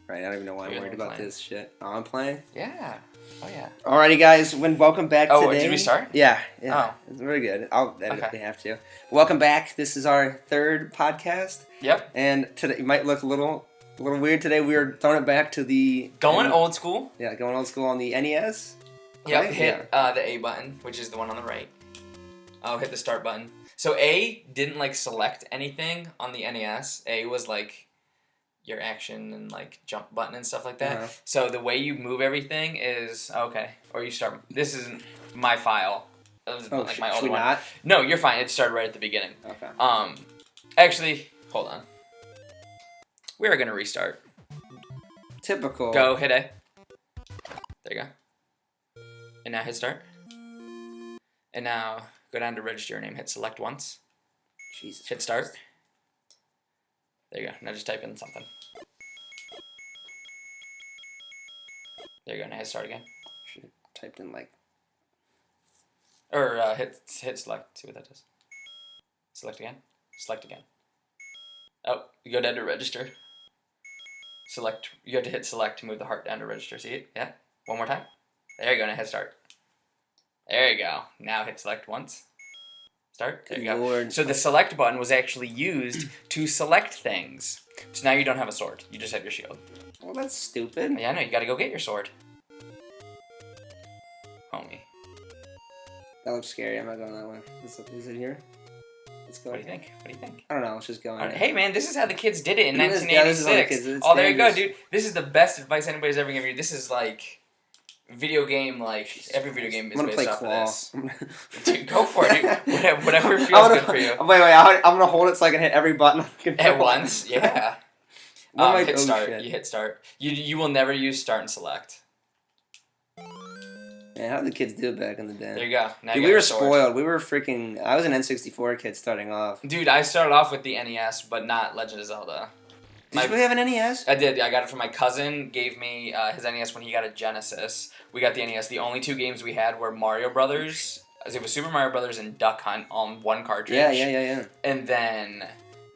Right, I don't even know why I'm worried about this shit. Oh, I'm playing? Yeah. Oh, yeah. Alrighty, guys. Welcome back today. Oh, did we start? Yeah. Oh. It's very good. I'll edit if we have to. Welcome back. This is our third podcast. Yep. And today, it might look a little weird today. We are throwing it back to the... Old school. Yeah, going old school on the NES. Yep, right? hit the A button, which is the one on the right. Oh, hit the start button. So A didn't, select anything on the NES. A was, your action and jump button and stuff like that. Uh-huh. So the way you move everything is or you start. This isn't my file. It was my old one. Not? No, you're fine. It started right at the beginning. Okay. Actually, hold on. We're gonna restart. Typical. Go hit A. There you go. And now hit start. And now go down to register your name. Hit select once. Jesus. Hit start. There you go. Now just type in something. There you go. Now hit start again. Should have typed in Or hit select. See what that does. Select again. Select again. Oh, you go down to register. Select. You have to hit select to move the heart down to register. See it? Yeah. One more time. There you go. Now hit start. There you go. Now hit select once. Start. There you go. Lord. So the select button was actually used to select things. So now you don't have a sword. You just have your shield. Well, that's stupid. Yeah, I know. You got to go get your sword. Homie. That looks scary. I'm not going that way. Is it here? Let's go. What do you think? What do you think? I don't know. Let's just go. Hey, man, this is how the kids did it in 1986. Yeah, this is how the kids did it. Oh, there you go, dude. This is the best advice anybody's ever given you. This is video game, every video game is based off of this. Dude, go for it, dude. Whatever feels good for you. Wait, I'm gonna hold it so I can hit every button. At once? Yeah. Hit start. Shit. You hit start. You will never use start and select. Man, how did the kids do it back in the day? There you go. Now Dude, we were spoiled. We were freaking... I was an N64 kid starting off. Dude, I started off with the NES, but not Legend of Zelda. Did you really have an NES? I did. I got it from my cousin. Gave me his NES when he got a Genesis. We got the NES. The only two games we had were Mario Brothers. It was Super Mario Brothers and Duck Hunt on one cartridge. Yeah. And then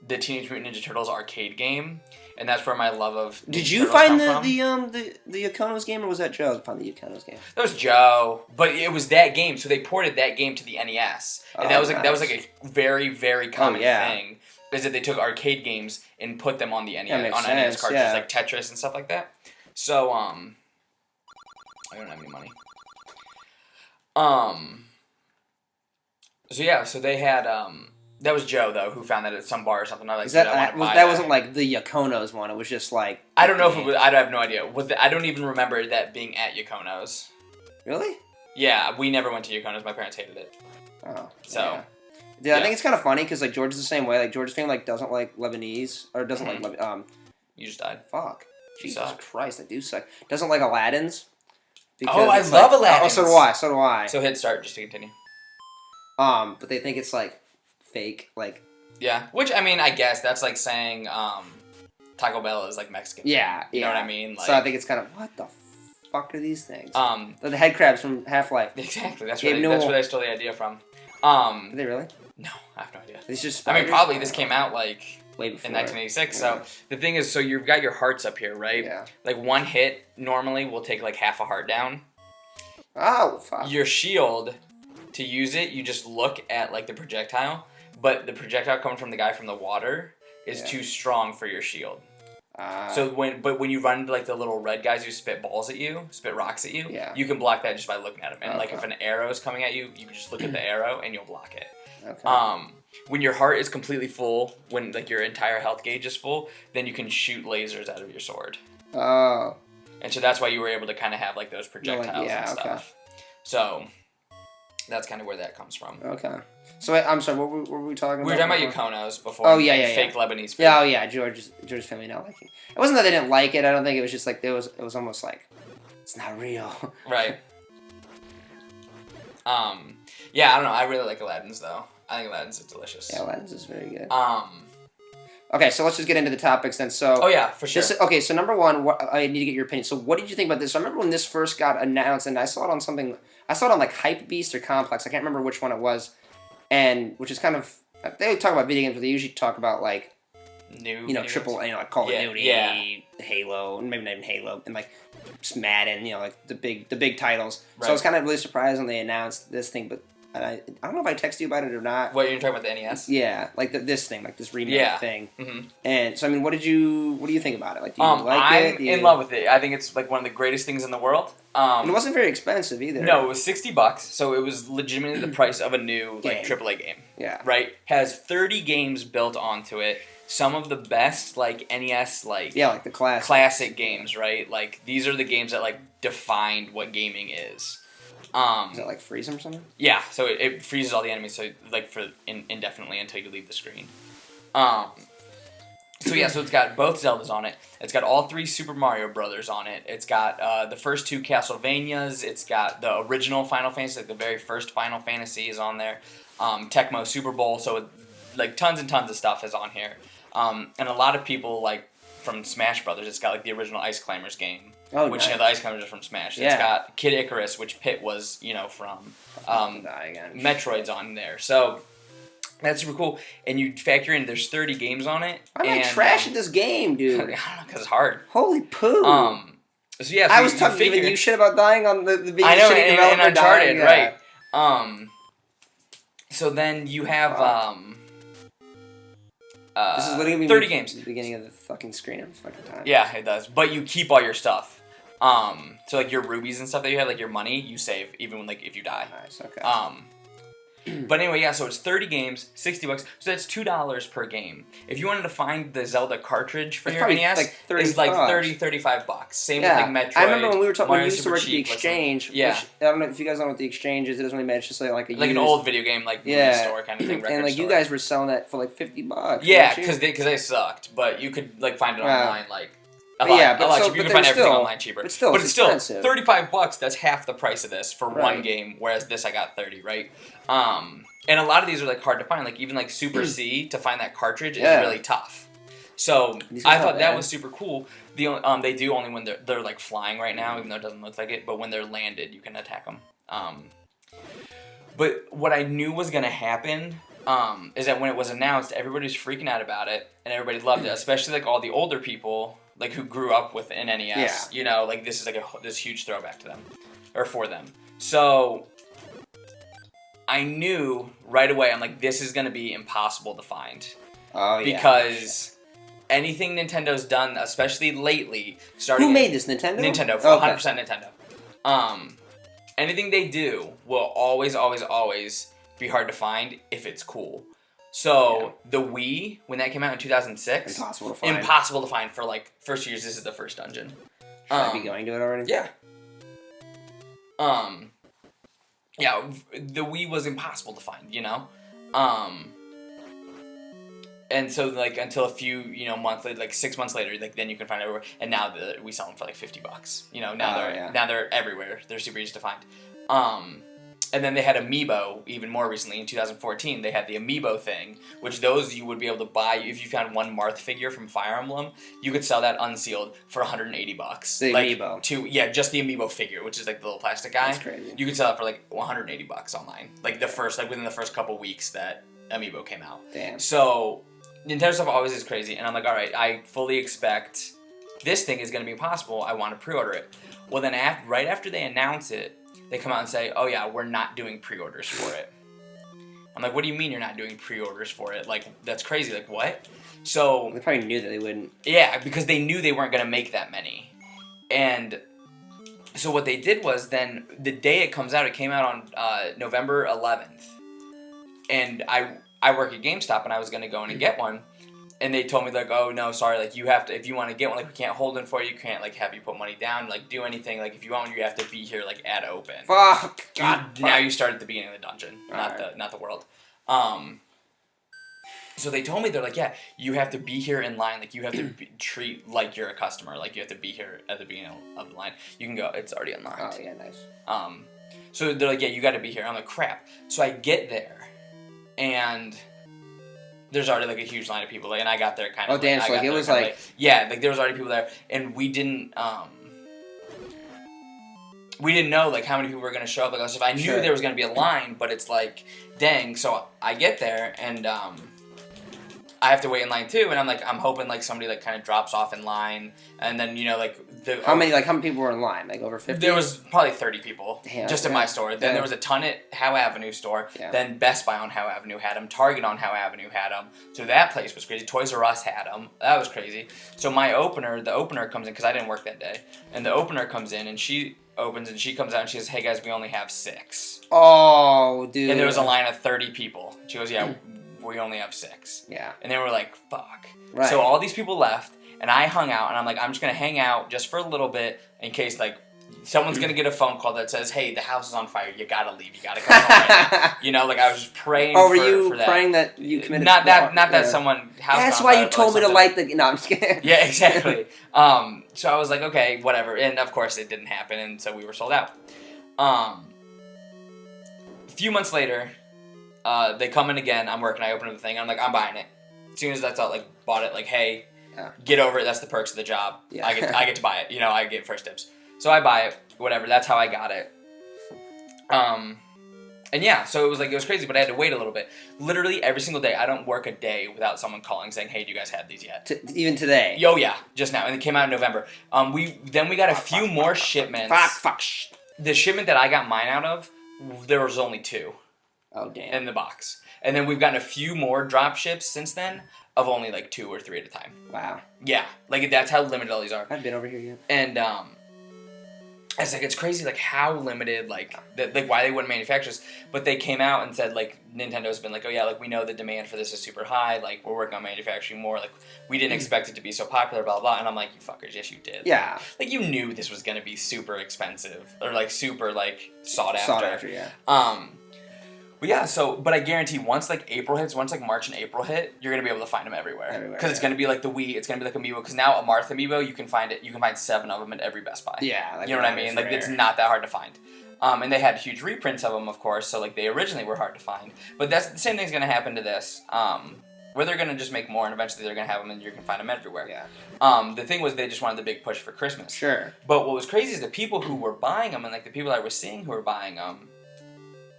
the Teenage Mutant Ninja Turtles arcade game. And that's where my love of Did you find the Yakonos game, or was that Joe that found the Yakonos game? That was Joe, but it was that game. So they ported that game to the NES, and that was a very, very common thing. Is that they took arcade games and put them on the NES NES cartridges, like Tetris and stuff like that. So I don't have any money. So they had that was Joe, though, who found that at some bar or something. I was like, that wasn't like the Yakonos one. It was just like... I don't know if it was... I have no idea. I don't even remember that being at Yakonos. Really? Yeah, we never went to Yakonos. My parents hated it. Oh. So... Yeah. Dude, I think it's kind of funny because George is the same way. George's family doesn't like Lebanese or doesn't like You just died. Fuck. Jesus Christ, I do suck. Doesn't like Aladdin's. I love Aladdin. Oh, so do I. So hit start just to continue. But they think it's fake, Yeah, which I guess that's like saying Taco Bell is Mexican. Yeah, you know what I mean. So I think it's kind of what the fuck are these things? They're the head crabs from Half-Life. Exactly. That's where they stole the idea from. Are they really? No, I have no idea. It's just probably this came out way before in 1986. Yeah. So the thing is, you've got your hearts up here, right? Yeah. One hit normally will take half a heart down. Oh fuck. Your shield, to use it, you just look at the projectile, but the projectile coming from the guy from the water is too strong for your shield. So when you run into the little red guys who spit rocks at you, you can block that just by looking at them. And if an arrow is coming at you, you can just look at the arrow and you'll block it. Okay. When your heart is completely full, when your entire health gauge is full, then you can shoot lasers out of your sword. Oh. And so that's why you were able to kind of have those projectiles and stuff. Okay. So that's kind of where that comes from. Okay. So I'm sorry, what were we talking about? We were talking about Yakonos before. Oh, yeah. Fake Lebanese food. Yeah, oh, yeah, George's family not liking it. It wasn't that they didn't like it, I don't think it was just it was almost it's not real. Right. Yeah, I don't know, I really like Aladdin's, though. I think Aladdin's is delicious. Yeah, Aladdin's is very good. Okay, so let's just get into the topics then. So, oh yeah, for sure. So number one, I need to get your opinion. So what did you think about this? So I remember when this first got announced, and I saw it on Hype Beast or Complex. I can't remember which one it was, and which is kind of they talk about video games, but they usually talk about new, triple, like Call of Duty, Halo, maybe not even Halo, and like Madden, like the big titles. Right. So I was kind of really surprised when they announced this thing, but I don't know if I texted you about it or not. What, you're talking about the NES? Yeah, like this thing, like this remake thing. Mm-hmm. And so, I mean, what do you think about it? Like, do you like it? I'm in love with it. I think it's like one of the greatest things in the world. And it wasn't very expensive either. No, it was $60, so it was legitimately the price of a new like AAA game. Yeah. Right? Has 30 games built onto it. Some of the best like NES like the classic games, right? Like these are the games that like defined what gaming is. Does it like freeze them or something? Yeah, so it freezes all the enemies, so like for indefinitely until you leave the screen. So it's got both Zeldas on it. It's got all 3 Super Mario Brothers on it. It's got the first 2 Castlevanias. It's got the original Final Fantasy, like the very first Final Fantasy is on there. Tecmo Super Bowl, so like tons and tons of stuff is on here. And a lot of people like from Smash Brothers. It's got like the original Ice Climbers game. Oh, which, nice. The Ice Climbers are from Smash. Yeah. It's got Kid Icarus, which Pit was, from Metroid's on there. So, that's super cool. And you factor in, there's 30 games on it. I'm like trashing this game, dude. I don't know, because it's hard. Holy poo. So, yeah. So I was giving you shit about dying on the being I know, shitty and Uncharted, dying, right. So then you have, this is literally 30 games. The beginning of the fucking screen every fucking time. Yeah, it does. But you keep all your stuff. So like your rubies and stuff that you have, like your money, you save even when like if you die. Nice. Okay. But anyway, yeah. So it's 30 games, $60. So that's $2 per game. If you wanted to find the Zelda cartridge for your NES, it's like $35. Same with like Metroid. I remember when we used to work at the Exchange. Exchange. Yeah. Which, I don't know if you guys know what the Exchange is. It doesn't really matter. It's just like an old video game like movie store kind of thing. And like you guys were selling that for like $50. Yeah, because they sucked, but you could like find it online like. A lot cheaper. You can find everything online cheaper. But still, it's still $35. That's half the price of this for one game, whereas this I got 30, right? And a lot of these are like hard to find. Like even like Super C to find that cartridge is really tough. So I thought that was super cool. They do only when they're like flying right now, even though it doesn't look like it. But when they're landed, you can attack them. But what I knew was gonna happen is that when it was announced, everybody was freaking out about it, and everybody loved it, especially like all the older people. Like who grew up with an NES, like this is like this huge throwback to them, or for them. So I knew right away. I'm like, this is gonna be impossible to find. Oh yeah. Because anything Nintendo's done, especially lately, starting. Who made this? Nintendo. Nintendo, 100% Nintendo. Anything they do will always be hard to find if it's cool. So, the Wii, when that came out in 2006... Impossible to find for, like, first years. This is the first dungeon. Should I be going to it already? Yeah. Yeah, the Wii was impossible to find, And so, like, until a few, months later, like 6 months later, like, then you can find it everywhere. And now we sell them for, like, $50. Now they're everywhere. They're super easy to find. And then they had Amiibo even more recently in 2014. They had the Amiibo thing, which those you would be able to buy if you found one Marth figure from Fire Emblem. You could sell that unsealed for $180. The Amiibo. Just the Amiibo figure, which is like the little plastic guy. That's crazy. You could sell it for like $180 online. Like within the first couple weeks that Amiibo came out. Damn. So Nintendo stuff always is crazy, and I'm like, all right, I fully expect this thing is going to be impossible. I want to pre-order it. Well, then right after they announce it, they come out and say, oh yeah, we're not doing pre-orders for it. I'm like, what do you mean you're not doing pre-orders for it? Like, that's crazy. Like, what? So... They probably knew that they wouldn't. Yeah, because they knew they weren't going to make that many. And so what they did was then, the day it comes out, it came out on November 11th. And I work at GameStop, and I was going to go in and get one. And they told me, like, oh, no, sorry, like, you have to, if you want to get one, like, we can't hold it for you, can't, like, have you put money down, like, do anything, like, if you want one, you have to be here, like, at open. Fuck! Now you start at the beginning of the dungeon, not the world. So they told me, they're like, yeah, you have to be here in line, like, you have to treat like you're a customer, like, you have to be here at the beginning of the line. You can go, it's already unlocked. Oh, yeah, nice. So they're like, yeah, you got to be here. I'm like, crap. So I get there, and... There's already, like, a huge line of people, like, and I got there kind of... Oh, damn, so, like, it was, like... Yeah, like, there was already people there, and we didn't know, like, how many people were going to show up. Like, if I knew there was going to be a line, but it's like, dang, so I get there, and, I have to wait in line too, and I'm hoping like somebody like kind of drops off in line, and then how many people were in line? Like over 50? There was probably 30 people just at my store. Then Yeah. there was a ton at Howe Avenue store. Yeah. Then Best Buy on Howe Avenue had them. Target on Howe Avenue had them. So that place was crazy. Toys R Us had them. That was crazy. So the opener comes in because I didn't work that day, and the opener comes in and she opens and she comes out and she says, "Hey guys, we only have 6." Oh, dude. And there was a line of 30 people. She goes, "Yeah, we only have 6." Yeah. And they were like, "Fuck." Right. So all these people left, and I hung out, and I'm like, I'm just gonna hang out just for a little bit in case like someone's gonna get a phone call that says, "Hey, the house is on fire. You gotta leave. You gotta come home right now." You know, like I was just praying. Oh, were you for that. praying that you committed? Not that someone. That's why you told me to light the. No, I'm just kidding. Yeah, exactly. So I was like, okay, whatever, and of course it didn't happen, and so we were sold out. A few months later, they come in again. I'm working. I open up the thing. I'm like, I'm buying it. As soon as that's out, like bought it. Like, hey, get over it. That's the perks of the job. Yeah. I get to buy it. You know, I get first dibs. So I buy it. Whatever. That's how I got it. And yeah, so it was crazy, but I had to wait a little bit. Literally every single day, I don't work a day without someone calling saying, "Hey, do you guys have these yet?" Even today. Yo, yeah, just now, and it came out in November. We got a few more shipments. Fuck. The shipment that I got mine out of, there was only 2. Oh damn. In the box, and then we've gotten a few more drop ships since then of only like 2 or 3 at a time. Wow. Yeah, like that's how limited all these are. I've been over here yet. And it's crazy like how limited like why they wouldn't manufacture this, but they came out and said like Nintendo's been like, oh yeah, like we know the demand for this is super high, like we're working on manufacturing more, like we didn't expect it to be so popular, blah blah. And I'm like, you fuckers, yes you did. Yeah. Like you knew this was gonna be super expensive or like super like sought after. Sought after, yeah. But yeah, but I guarantee once like March and April hit, you're gonna be able to find them everywhere. Because it's gonna be like the Wii, it's gonna be like Amiibo. Because now a Marth Amiibo, you can find 7 of them at every Best Buy. Yeah, like you know what I mean. Like it's not that hard to find. And they had huge reprints of them, of course. So like they originally were hard to find. But that's the same thing's gonna happen to this. Where they're gonna just make more, and eventually they're gonna have them, and you can find them everywhere. Yeah. The thing was they just wanted the big push for Christmas. Sure. But what was crazy is the people who were buying them, and like the people I was seeing who were buying them,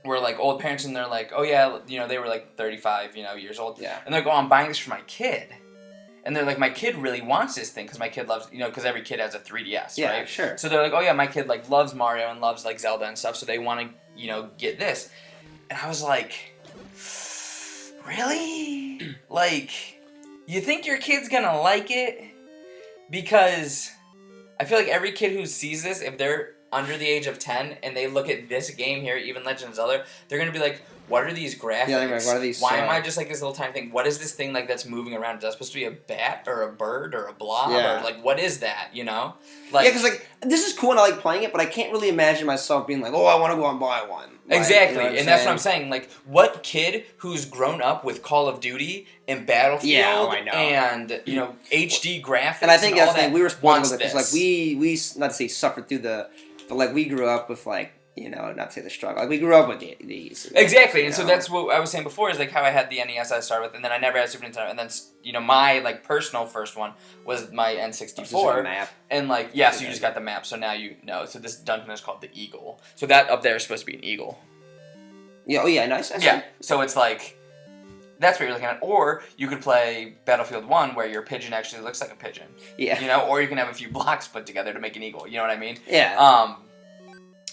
were like old parents, and they're like, oh yeah, you know, they were like 35, years old. Yeah. And they're like, oh, I'm buying this for my kid. And they're like, my kid really wants this thing because my kid loves, because every kid has a 3DS, yeah, right? Sure. So they're like, oh yeah, my kid like loves Mario and loves like Zelda and stuff, so they want to, get this. And I was like, really? Like, you think your kid's gonna like it? Because I feel like every kid who sees this, if they're under the age of 10 and they look at this game here, even Legend of Zelda, they're going to be like, what are these graphics? Yeah, like, what are these? Why am I just like this little tiny thing? What is this thing like that's moving around? Is that supposed to be a bat or a bird or a blob? Yeah. Or like, what is that, Like, yeah, because like, this is cool and I like playing it, but I can't really imagine myself being like, oh, I want to go and buy one. Like, exactly, and that's what I'm saying. Like, what kid who's grown up with Call of Duty and Battlefield I know. and, HD graphics and I think that's the thing, we were spoiled wants with it, because like, we, not to say suffered through but like, we grew up with like, not to say the struggle. Like, we grew up with these. Exactly, and so that's what I was saying before, is like how I had the NES I started with, and then I never had Super Nintendo, and then, my, like, personal first one was my N64. Map. And, like, yeah, so you just got the map, so now you know. So this dungeon is called the Eagle. So that up there is supposed to be an eagle. Yeah, oh yeah, nice. Yeah, so it's like, that's what you're looking at. Or you could play Battlefield 1, where your pigeon actually looks like a pigeon. Yeah. Or you can have a few blocks put together to make an eagle, you know what I mean? Yeah.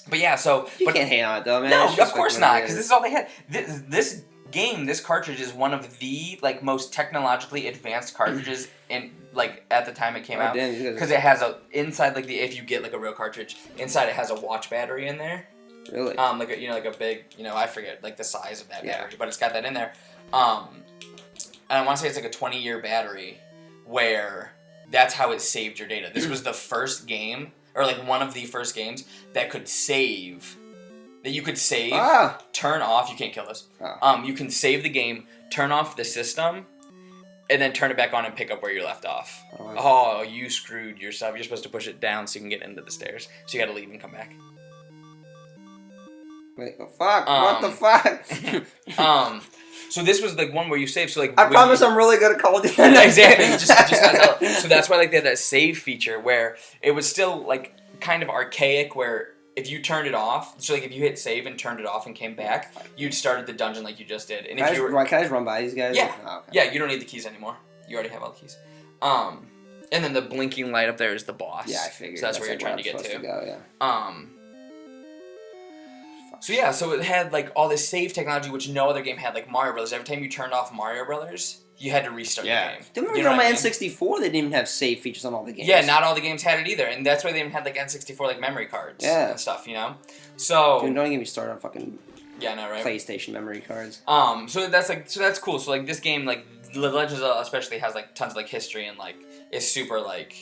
But yeah, so... You can't hate on it, though, man. No, of course not, because this is all they had. This game, this cartridge, is one of the, like, most technologically advanced cartridges in, like, at the time it came out. Because it has inside, like, if you get, like, a real cartridge, inside it has a watch battery in there. Really? Like, like a big, I forget, like, the size of that battery, but it's got that in there. And I want to say it's, like, a 20-year battery, where that's how it saved your data. This was the first game... or like one of the first games that could save, turn off, you can't kill this, you can save the game, turn off the system, and then turn it back on and pick up where you left off. Oh, you screwed yourself. You're supposed to push it down so you can get into the stairs. So you gotta leave and come back. Wait, fuck, what the fuck? So this was like one where you save. So like I promise I'm really good at Call of Duty. Exactly. So that's why like they had that save feature where it was still like kind of archaic, where if you turned it off, so like if you hit save and turned it off and came back, you'd started the dungeon like you just did. And can I just run by these guys? Yeah. Oh, okay. Yeah, you don't need the keys anymore. You already have all the keys. And then the blinking light up there is the boss. Yeah, I figured. So that's where you're trying to get to. Go, yeah. So yeah, so it had like all this save technology which no other game had, like Mario Brothers. Every time you turned off Mario Brothers, you had to restart the game. Didn't remember on my N64 they didn't even have save features on all the games. Yeah, not all the games had it either, and that's why they even had like N64 like memory cards and stuff, you know. So dude, don't get me started on fucking I know, right? PlayStation memory cards. So that's cool. So like this game, like Legend of Zelda especially, has like tons of like history and like is super like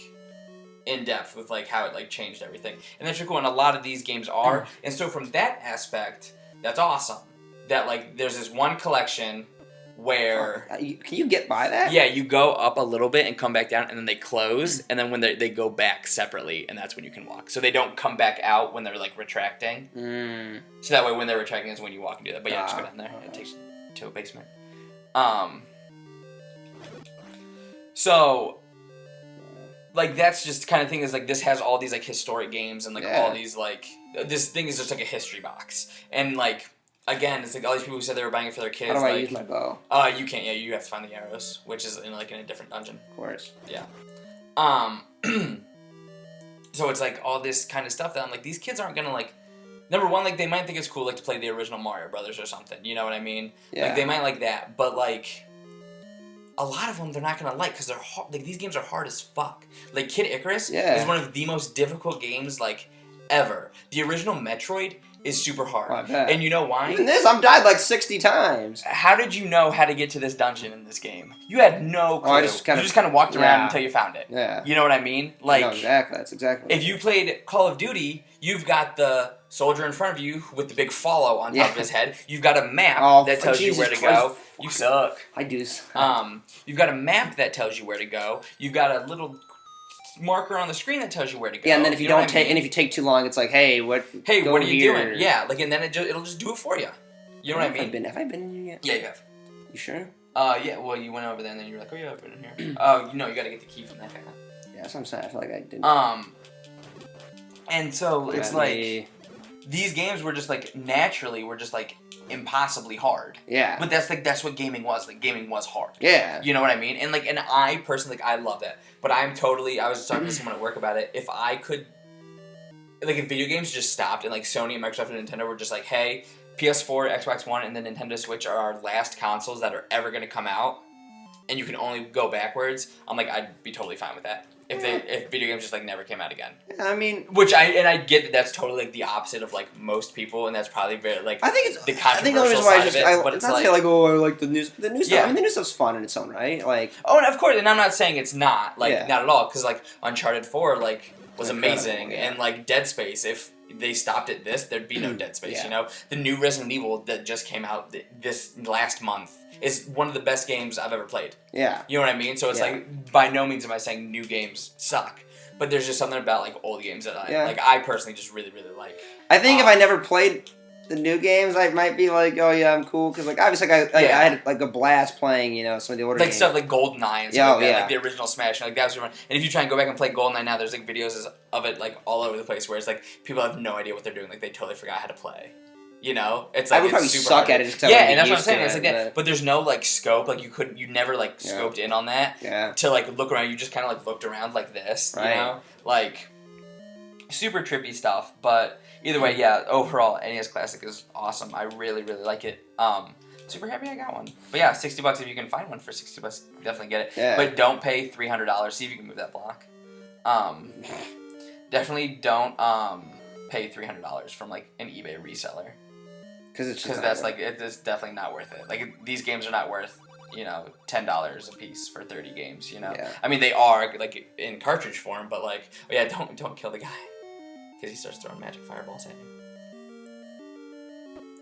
in depth with like how it like changed everything, and that's really cool. And a lot of these games are, and so from that aspect, that's awesome. That like there's this one collection where can you get by that? Yeah, you go up a little bit and come back down, and then they close, and then when they go back separately, and that's when you can walk. So they don't come back out when they're like retracting. So that way, when they're retracting is when you walk and do that. But yeah, just go down there. It takes you to a basement. So. Like, that's just kind of thing is, like, this has all these, like, historic games and, like, all these, like... This thing is just, like, a history box. And, like, again, it's, like, all these people who said they were buying it for their kids, How do I use my bow? You can't. Yeah, you have to find the arrows, which is, in a different dungeon. Of course. Yeah. So it's, like, all this kind of stuff that I'm like, these kids aren't gonna, like... Number one, like, they might think it's cool, like, to play the original Mario Brothers or something. You know what I mean? Yeah. Like, they might like that. But, like... A lot of them they're not gonna like because they're hard. Like these games are hard as fuck. Like Kid Icarus is one of the most difficult games like ever. The original Metroid is super hard, and you know why? Even this, I've died like 60 times. How did you know how to get to this dungeon in this game? You had no clue. You just kind of walked around until you found it. Yeah. You know what I mean? Like no, exactly. That's exactly. If you played Call of Duty, you've got the soldier in front of you with the big follow on top of his head. You've got a map that tells you where to go. You suck. I do. You've got a map that tells you where to go. You've got a little marker on the screen that tells you where to go. Yeah, and then if you don't take, and if you take too long, it's like, hey, what? Hey, what are you doing? Yeah, like, and then it'll just do it for you. You know what I mean? Have I been in here yet? Yeah, you have. You sure? Yeah. Well, you went over there, and then you were like, oh yeah, I've been in here. Oh, you got to get the key from that guy. Yeah, that's what I'm saying. I feel like I didn't. And so it's like these games were just like naturally were just like impossibly hard. Yeah. But that's what gaming was. Like gaming was hard. Yeah. You know what I mean? And like, and I personally, like, I love that. But I was talking to someone at work about it. If I could, like, if video games just stopped and like Sony and Microsoft and Nintendo were just like, hey, PS4, Xbox One, and the Nintendo Switch are our last consoles that are ever going to come out, and you can only go backwards, I'm like, I'd be totally fine with that. If video games just like never came out again. I mean, I get that that's totally like the opposite of like most people, and that's probably very like I think it's the controversial side of it. But it's not like, say like, oh, I like the new stuff. I mean, the new stuff's fun in its own right. Like, oh, and of course, and I'm not saying it's not like not at all, because like Uncharted 4 like was amazing, and like Dead Space, if they stopped at this, there'd be no Dead Space. You know, the new Resident Evil that just came out this last month is one of the best games I've ever played. Yeah. You know what I mean? So it's like, by no means am I saying new games suck. But there's just something about like old games that I personally just really, really like. I think if I never played the new games, I might be like, oh yeah, I'm cool. Because like obviously I had like a blast playing, some of the older games. Stuff like GoldenEye and stuff like that. Like the original Smash. Like that was fun. And if you try and go back and play GoldenEye now, there's like videos of it like all over the place where it's like people have no idea what they're doing. Like they totally forgot how to play. It's like, I would probably suck at it. And that's what I'm saying. It's like that, but there's no like scope. Like you never like scoped in on that. Yeah. To like look around, you just kind of like looked around like this. Right. Like super trippy stuff. But either way, overall, NES Classic is awesome. I really, really like it. Super happy I got one. But yeah, $60 if you can find one for $60, definitely get it. Yeah. But don't pay $300. See if you can move that block. Definitely don't pay $300 from like an eBay reseller. Because that's like it's definitely not worth it. Like these games are not worth $10 a piece for 30 games. Yeah. I mean they are like in cartridge form, but like don't kill the guy because he starts throwing magic fireballs at you.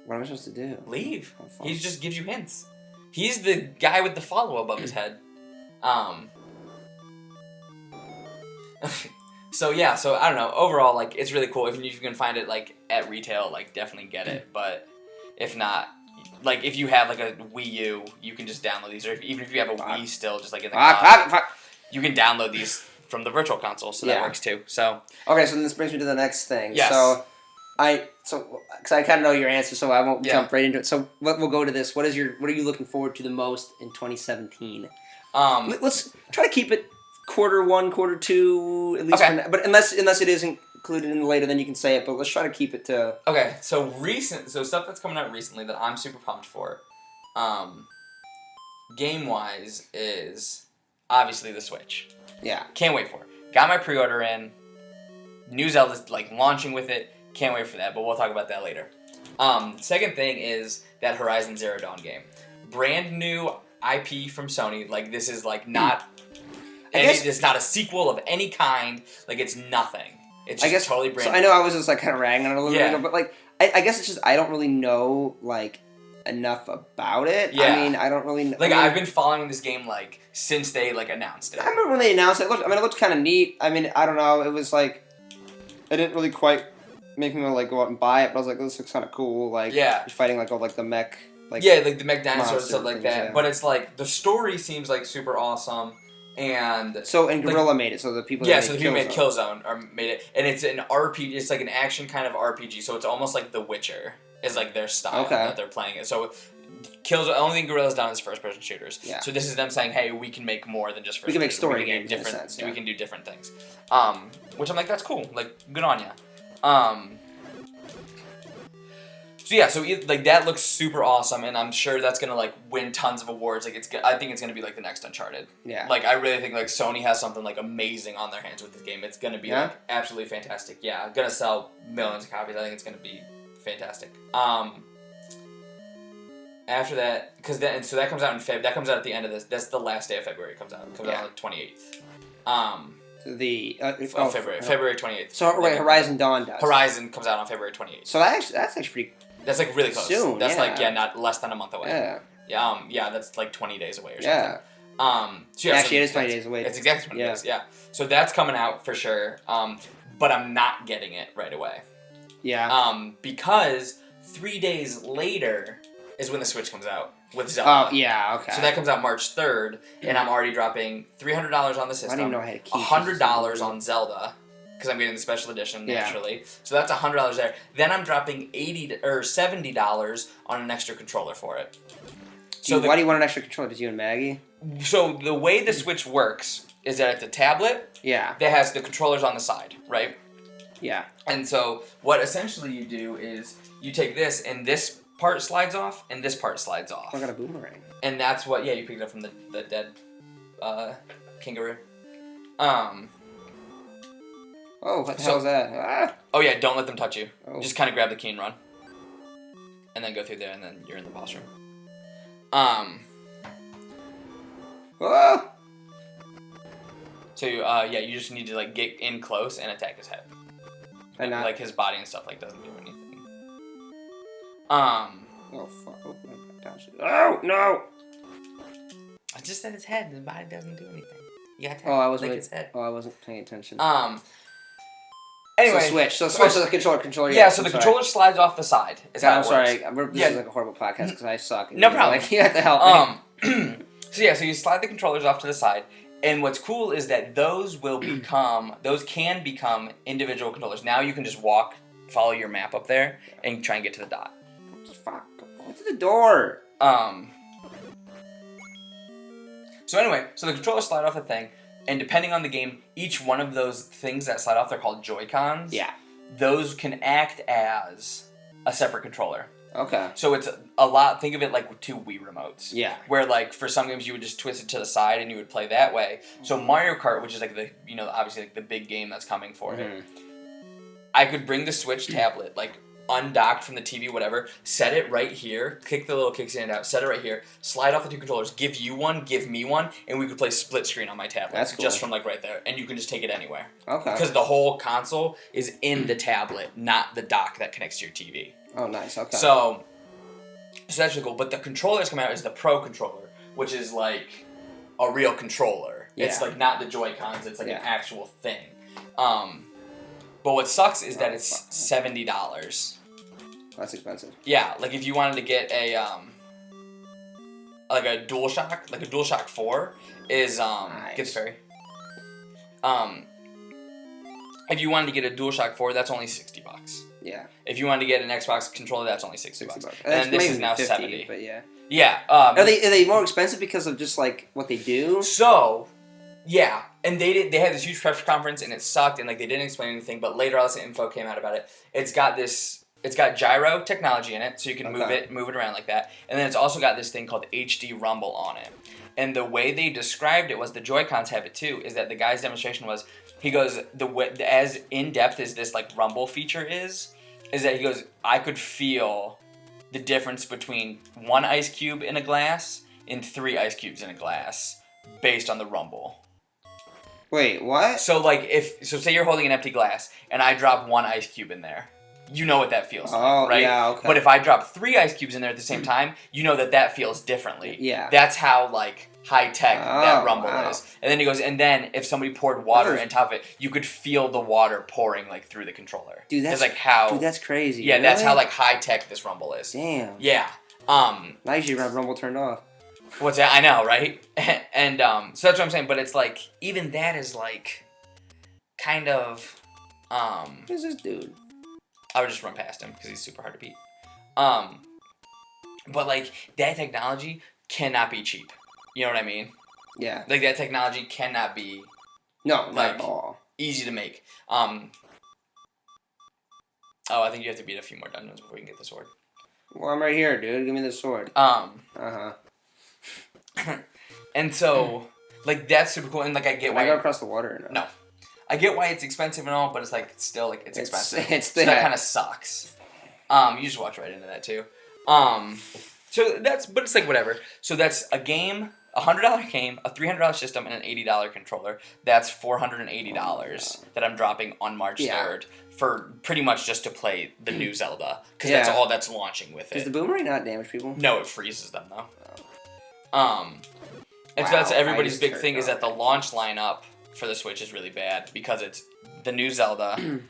What am I supposed to do? Leave. He just gives you hints. He's the guy with the follow above his head. So I don't know. Overall, like it's really cool. If you can find it like at retail, like definitely get it. But if not, like if you have like a Wii U, you can just download these. Or even if you have a Wii still, just like in the cloud, you can download these from the Virtual Console. So that works too. So okay, so then this brings me to the next thing. Yes. So because I kind of know your answer, so I won't jump right into it. So we'll go to this. What are you looking forward to the most in 2017? Let's try to keep it quarter 1, quarter 2, at least. Okay. But unless it isn't included in later, then you can say it. But let's try to keep it to. Okay, so stuff that's coming out recently that I'm super pumped for, game wise, is obviously the Switch. Yeah. Can't wait for it. Got my pre-order in. New Zelda's launching with it. Can't wait for that, but we'll talk about that later. Second thing is that Horizon Zero Dawn game. Brand new IP from Sony. This is not it's not a sequel of any kind. It's nothing. It's just totally brand new. So I know I was just kind of ragging on it a little bit ago, but I guess it's just I don't really know enough about it. Yeah. I mean, I don't really know. I've been following this game since they announced it. I remember when they announced it. It looked kind of neat. I mean, I don't know. It was it didn't really quite make me want to go out and buy it, but I was like, this looks kind of cool. You're fighting all the mech. The mech dinosaurs and stuff like that. Yeah. But it's the story seems super awesome. And Guerrilla made it, so the people that made Killzone made it, and it's an RPG. It's an action kind of RPG, so it's almost like The Witcher is their style that they're playing it. So Killzone, the only thing Guerrilla's done is first-person shooters. Yeah. So this is them saying, hey, we can make more than just first. We can make story games. In a sense, we can do different things. Which I'm that's cool. Good on ya. So that looks super awesome, and I'm sure that's gonna win tons of awards. I think it's gonna be the next Uncharted. Yeah. I really think Sony has something amazing on their hands with this game. It's gonna be absolutely fantastic. Yeah, gonna sell millions of copies. I think it's gonna be fantastic. After that, so that comes out in February. That comes out at the end of this. That's the last day of February. It comes out. It comes out on the 28th. February 28th. So wait, Horizon Dawn does. Horizon comes out on February 28th. So that's actually pretty. That's really close. Soon. That's not less than a month away. Yeah. Yeah. That's 20 days away or something. Yeah. Actually, it is 20 days away. It's exactly 20 days. Yeah. So that's coming out for sure. But I'm not getting it right away. Yeah. Because 3 days later is when the Switch comes out with Zelda. Oh, yeah, okay. So that comes out March 3rd, and I'm already dropping $300 on the system. I don't even know how to keep $100 on Zelda, because I'm getting the special edition, naturally. Yeah. So that's $100 there. Then I'm dropping $70 on an extra controller for it. Why do you want an extra controller? Just you and Maggie? So the way the Switch works is that it's a tablet that has the controllers on the side, right? Yeah. And so what essentially you do is you take this, and this part slides off, and this part slides off. I got a boomerang. And that's what, you picked it up from the dead kangaroo. Oh, what the hell is that? Ah! Oh, yeah, don't let them touch you. Oh. Just kind of grab the key and run. And then go through there, and then you're in the boss room. Oh! So, you just need to, get in close and attack his head. And his body and stuff, doesn't do anything. Oh, fuck. Oh, my gosh. Oh, no! I just said his head. His body doesn't do anything. You gotta attack his head. Oh, I wasn't paying attention. Anyway. So the controller. Yeah, so the controller slides off the side. I'm sorry. This is a horrible podcast because I suck. No problem. You have to help me. So you slide the controllers off to the side. And what's cool is that those can become individual controllers. Now you can just follow your map up there, and try and get to the dot. Fuck. Go to the door. So anyway, the controllers slide off the thing, and depending on the game, each one of those things that slide off, they're called Joy-Cons. Yeah. Those can act as a separate controller. Okay. So it's a lot. Think of it like 2 Wii remotes. Yeah. Where for some games you would just twist it to the side and you would play that way. So Mario Kart, which is obviously the big game that's coming for it. I could bring the Switch tablet undocked from the TV, whatever. Set it right here. Kick the little kickstand out. Set it right here. Slide off the 2 controllers. Give you one. Give me one. And we could play split screen on my tablet. That's cool. Just from right there. And you can just take it anywhere. Okay. Because the whole console is in the tablet, not the dock that connects to your TV. Oh, nice. Okay. So that's really cool. But the controller that's coming out is the Pro controller, which is a real controller. Yeah. It's not the Joy-Cons. It's an actual thing. But what sucks is that it's $70. That's expensive. Yeah, if you wanted to get a DualShock, a DualShock 4 is nice. Get the fairy. If you wanted to get a DualShock 4, that's only $60. Yeah. If you wanted to get an Xbox controller, that's only $60. And this is now 50, $70. But yeah. Yeah. Are they more expensive because of just like what they do? So, yeah, and they had this huge press conference and it sucked and like they didn't explain anything. But later, all this info came out about it. It's got gyro technology in it, so you can move it around like that. And then it's also got this thing called HD Rumble on it. And the way they described it was the Joy-Cons have it too. Is that the guy's demonstration was he goes as in depth as this like rumble feature is that he goes I could feel the difference between 1 ice cube in a glass and 3 ice cubes in a glass based on the rumble. Wait, what? So like say you're holding an empty glass and I drop 1 ice cube in there. You know what that feels like, right? Yeah, okay. But if I drop 3 ice cubes in there at the same time, you know that feels differently. Yeah. That's how like high tech that rumble is. And then he goes, and then if somebody poured water on top of it, you could feel the water pouring like through the controller. Dude, that's that's crazy. Yeah, really? that's how like high tech this rumble is. Damn. Yeah. Now you should have rumble turned off. What's that? I know, right? And so that's what I'm saying. But it's like even that is like kind of Who's this dude? I would just run past him because he's super hard to beat. But like that technology cannot be cheap. You know what I mean? Yeah. Like that technology cannot be not at all easy to make. Oh, I think you have to beat a few more dungeons before you can get the sword. Well, I'm right here, dude. Give me the sword. And so like that's super cool, and like I get why I go across the water. Or no. I get why it's expensive and all, but it's like still like it's expensive. So that kind of sucks. You just walked right into that too. So but it's like whatever. So that's a game, $100 game, a $300 system, and an $80 controller. That's $480 that I'm dropping on March 3rd for pretty much just to play the new Zelda because that's all that's launching with it. Does the boomerang not damage people? No, it freezes them though. And so that's everybody's big thing is that the launch lineup for the Switch is really bad because it's the new Zelda.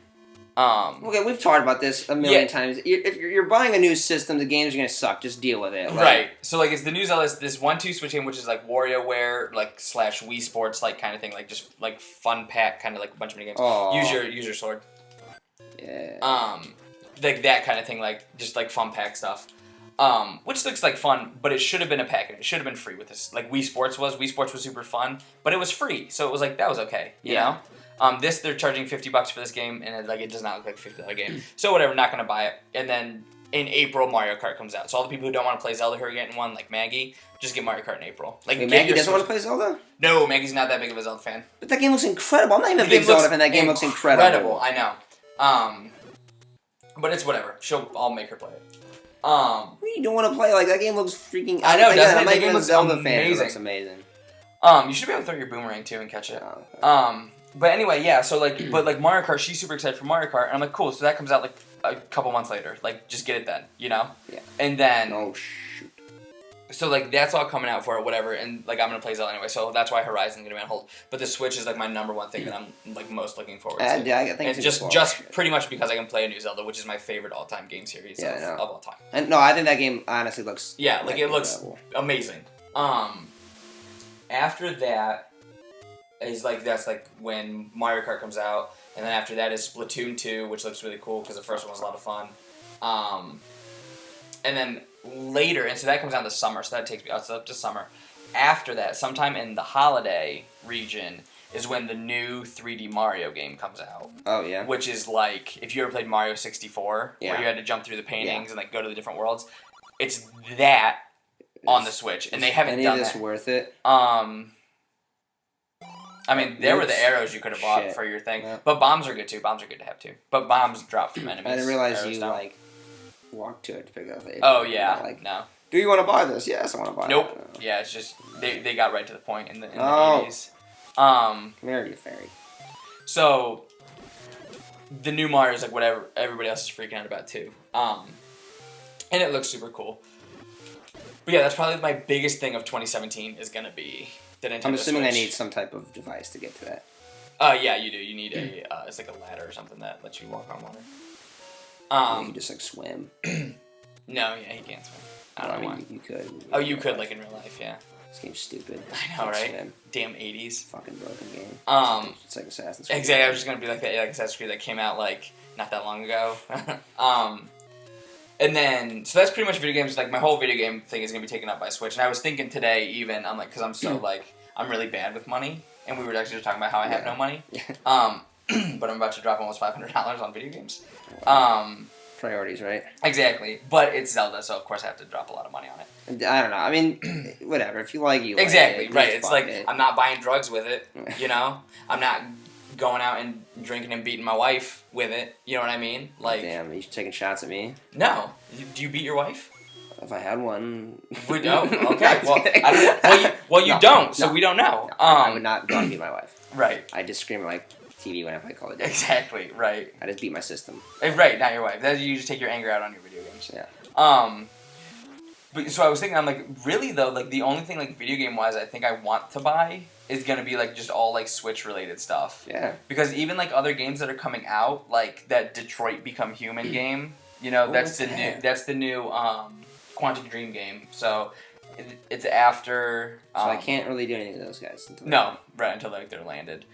Okay, we've talked about this a million times. If you're buying a new system, the games are gonna suck. Just deal with it. Like, right. So like it's the new Zelda. It's this 1-2 Switch game, which is like WarioWare, like / Wii Sports, like kind of thing, like just like fun pack, kind of like a bunch of mini games. Oh. Use your sword. Yeah. Like that kind of thing, like just like fun pack stuff. Which looks like fun, but it should have been a package. It should have been free with this. Like Wii Sports was. Wii Sports was super fun, but it was free, so it was like that was okay. You know. This they're charging $50 for this game, and it does not look like a $50 game. So whatever, not gonna buy it. And then in April, Mario Kart comes out. So all the people who don't want to play Zelda who are getting one, like Maggie, just get Mario Kart in April. Like Maggie doesn't want to play Zelda? No, Maggie's not that big of a Zelda fan. But that game looks incredible. I'm not even a big Zelda fan. That game looks incredible. I know. But it's whatever. I'll make her play it. You don't want to play like that game looks freaking. I know. I'm not even even a Zelda amazing. fan. It looks amazing. You should be able to throw your boomerang too and catch it. But anyway, yeah. So like, but like Mario Kart, she's super excited for Mario Kart, and I'm like, cool. So that comes out like a couple months later. Like, just get it then, you know? Yeah. And then. Oh shoot. So like that's all coming out for it, whatever, and like I'm gonna play Zelda anyway, so that's why Horizon's gonna be on hold. But the Switch is like my number one thing that I'm like most looking forward to. Yeah, I think and just pretty much because I can play a new Zelda, which is my favorite all-time game series of all time. And no, I think that game honestly looks like it looks amazing. After that is like that's like when Mario Kart comes out, and then after that is Splatoon 2, which looks really cool because the first one was a lot of fun. And then later, and so that comes out in the summer, so that takes me up to summer. After that, sometime in the holiday region is when the new 3D Mario game comes out. Oh, yeah? Which is like, if you ever played Mario 64, where you had to jump through the paintings and like go to the different worlds, it's that on the Switch, and they haven't done that. Any of this worth it? I mean, there were the arrows you could have bought for your thing, but bombs are good too. Bombs are good to have too. But bombs drop from enemies. I didn't realize you like walk to it to pick it up. Oh yeah, like no. Do you want to buy this? Yes, I want to buy it. Nope. No. Yeah, it's just they got right to the point in the 80s. Come here, you fairy. So the new Mario is like whatever everybody else is freaking out about too. And it looks super cool. But yeah, that's probably my biggest thing of 2017 is gonna be the Nintendo I'm assuming Switch. I need some type of device to get to that. Yeah, you do. You need a it's like a ladder or something that lets you walk on water. You can just like swim. No, yeah, he can't swim. I don't know why. You could. Oh, you could like in real life, yeah. This game's stupid. I know, right? Man. Damn 80s. Fucking broken game. It's like Assassin's Creed. Exactly. I was just gonna be like that. Yeah, like Assassin's Creed that came out like not that long ago. And then so that's pretty much video games. Like my whole video game thing is gonna be taken up by Switch. And I was thinking today, even I'm like, because I'm so like I'm really bad with money, and we were actually just talking about how I have no money. But I'm about to drop almost $500 on video games. Priorities, right? Exactly. But it's Zelda, so of course I have to drop a lot of money on it. I don't know. I mean, whatever. If you like, you exactly, like it. Right. It's like I'm not buying drugs with it, you know? I'm not going out and drinking and beating my wife with it, you know what I mean? Like, damn, you taking shots at me? No. Do you beat your wife? If I had one. Okay. Well, you don't, so we don't know. I would not go and beat my wife. Right. I just scream at my TV when I play Call of Duty. Exactly, right. I just beat my system. Right, not your wife. You just take your anger out on your video games. Yeah. But so I was thinking, I'm like, really though, like the only thing like video game wise I think I want to buy is gonna be like just all like Switch related stuff. Yeah. Because even like other games that are coming out, like that Detroit Become Human game, you know, that's the new Quantic Dream game. So it's after. So I can't really do anything to those guys. Until like they're landed.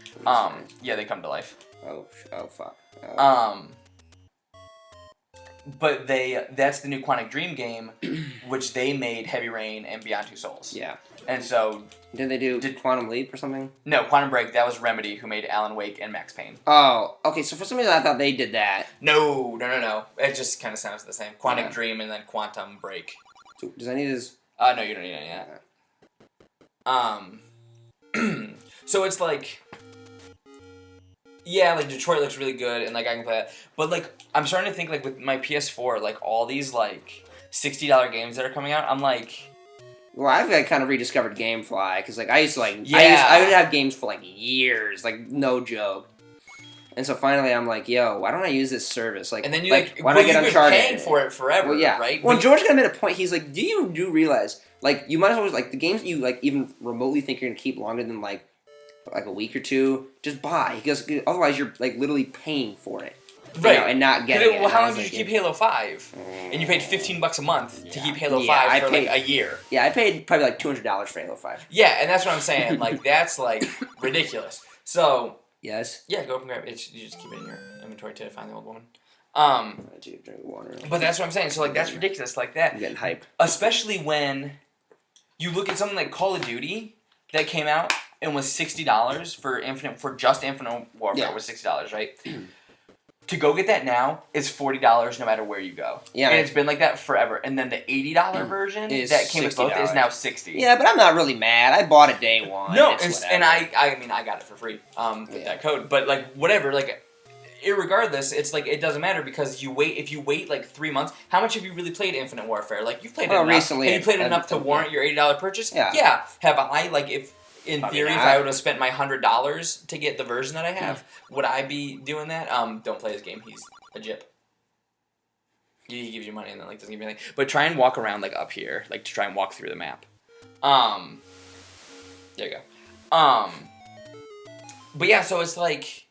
Yeah, they come to life. Oh fuck. But that's the new Quantic Dream game, which they made Heavy Rain and Beyond Two Souls. Yeah. And so... Did they do Quantum Leap or something? No, Quantum Break, that was Remedy, who made Alan Wake and Max Payne. Oh, okay, so for some reason I thought they did that. No. It just kind of sounds the same. Quantic Dream and then Quantum Break. So, does any of this... No, you don't need any of that. So it's like... Yeah, like, Detroit looks really good, and, like, I can play that. But, like, I'm starting to think, like, with my PS4, like, all these, like, $60 games that are coming out, I'm like... Well, I've like, kind of rediscovered GameFly, because, like, I used to, like... Yeah. I would have games for, like, years, like, no joke. And so finally I'm like, yo, why don't I use this service? Like, and then you, why don't I get Uncharted? You've been paying for it forever, right? Well, George kind of made a point, he's like, do you realize, like, you might as well, like, the games that you, like, even remotely think you're going to keep longer than, like a week or two, just buy. Because otherwise you're like literally paying for it. Right. You know, and not getting it. Well, how long did you keep Halo 5? And you paid $15 a month to keep Halo 5 for like a year. Yeah, I paid probably like $200 for Halo 5. Yeah, and that's what I'm saying. Like, that's like ridiculous. So... Yes? Yeah, go up and grab it. You just keep it in your inventory to find the old woman. I do drink water. But that's what I'm saying. So, like, that's ridiculous like that. I'm getting hype. Especially when you look at something like Call of Duty that came out and was $60 for just Infinite Warfare was $60, right? To go get that now is $40 no matter where you go. Yeah, and it's been like that forever. And then the $80 version that came with both is now $60. Yeah, but I'm not really mad. I bought it day one. No, and I mean I got it for free with that code. But like whatever, like irregardless, it's like it doesn't matter because if you wait like 3 months, how much have you really played Infinite Warfare? Like you've played it enough. Recently. Have you played enough to warrant your $80 purchase? Yeah. Have I in theory, if I would have spent my $100 to get the version that I have, would I be doing that? Don't play his game. He's a gyp. He gives you money and then like doesn't give you anything. But try and walk around like up here, like to try and walk through the map. There you go. But yeah, so it's like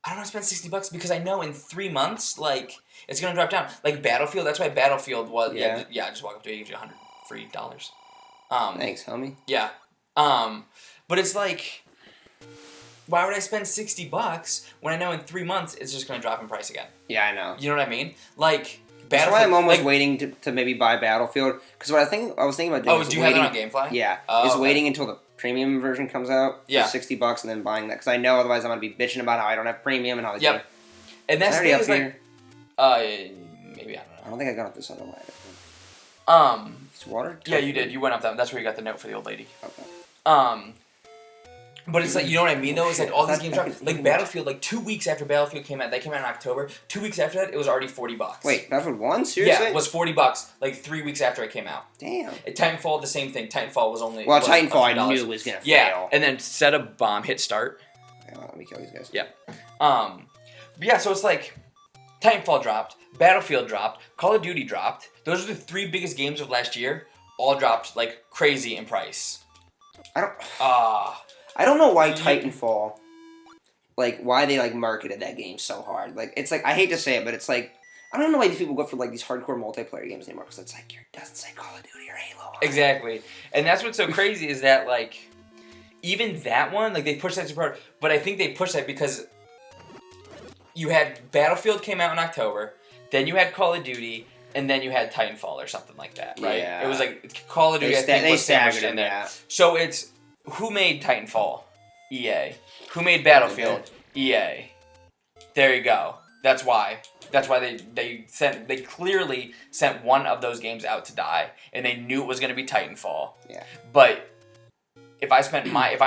I don't want to spend $60 because I know in 3 months, like it's gonna drop down. Like Battlefield, that's why Battlefield was just walk up to it, gives you $100 free dollars. Thanks, homie. Yeah. But it's like, why would I spend $60 when I know in 3 months it's just going to drop in price again? Yeah, I know. You know what I mean? Like, Battlefield. That's why I'm almost waiting to maybe buy Battlefield. Because what I was thinking about doing do you have it on GameFly? Yeah. Waiting until the premium version comes out for $60 and then buying that. Because I know otherwise I'm going to be bitching about how I don't have premium and how the game... And that's already up here. Maybe, I don't know. I don't think I got it this other way. It's water? Yeah, you did. You went up that. That's where you got the note for the old lady. Okay. But it's like, you know what I mean though? It's like all these games are like Battlefield, like 2 weeks after Battlefield came out, they came out in October. 2 weeks after that, it was already $40. Wait, Battlefield 1? Seriously? Yeah, it was $40 like 3 weeks after it came out. Damn. Titanfall, the same thing. Titanfall was only Titanfall I knew was gonna fail. Yeah, and then set a bomb, hit start. Okay, well, let me kill these guys. Yeah. But yeah, so it's like Titanfall dropped, Battlefield dropped, Call of Duty dropped. Those are the 3 biggest games of last year. All dropped like crazy in price. I don't know why Titanfall, like why they like marketed that game so hard. Like it's like I hate to say it, but it's like I don't know why these people go for like these hardcore multiplayer games anymore, because it's like it doesn't say Call of Duty or Halo on Exactly. And that's what's so crazy is that like even that one, like they pushed that super hard, but I think they pushed that because you had Battlefield came out in October, then you had Call of Duty, and then you had Titanfall or something like that, right? Yeah. It was like Call of Duty, I think, was sandwiched in there. Yeah. So it's who made Titanfall? EA. Who made Battlefield? EA. There you go. That's why. That's why they clearly sent one of those games out to die, and they knew it was going to be Titanfall. Yeah. But if I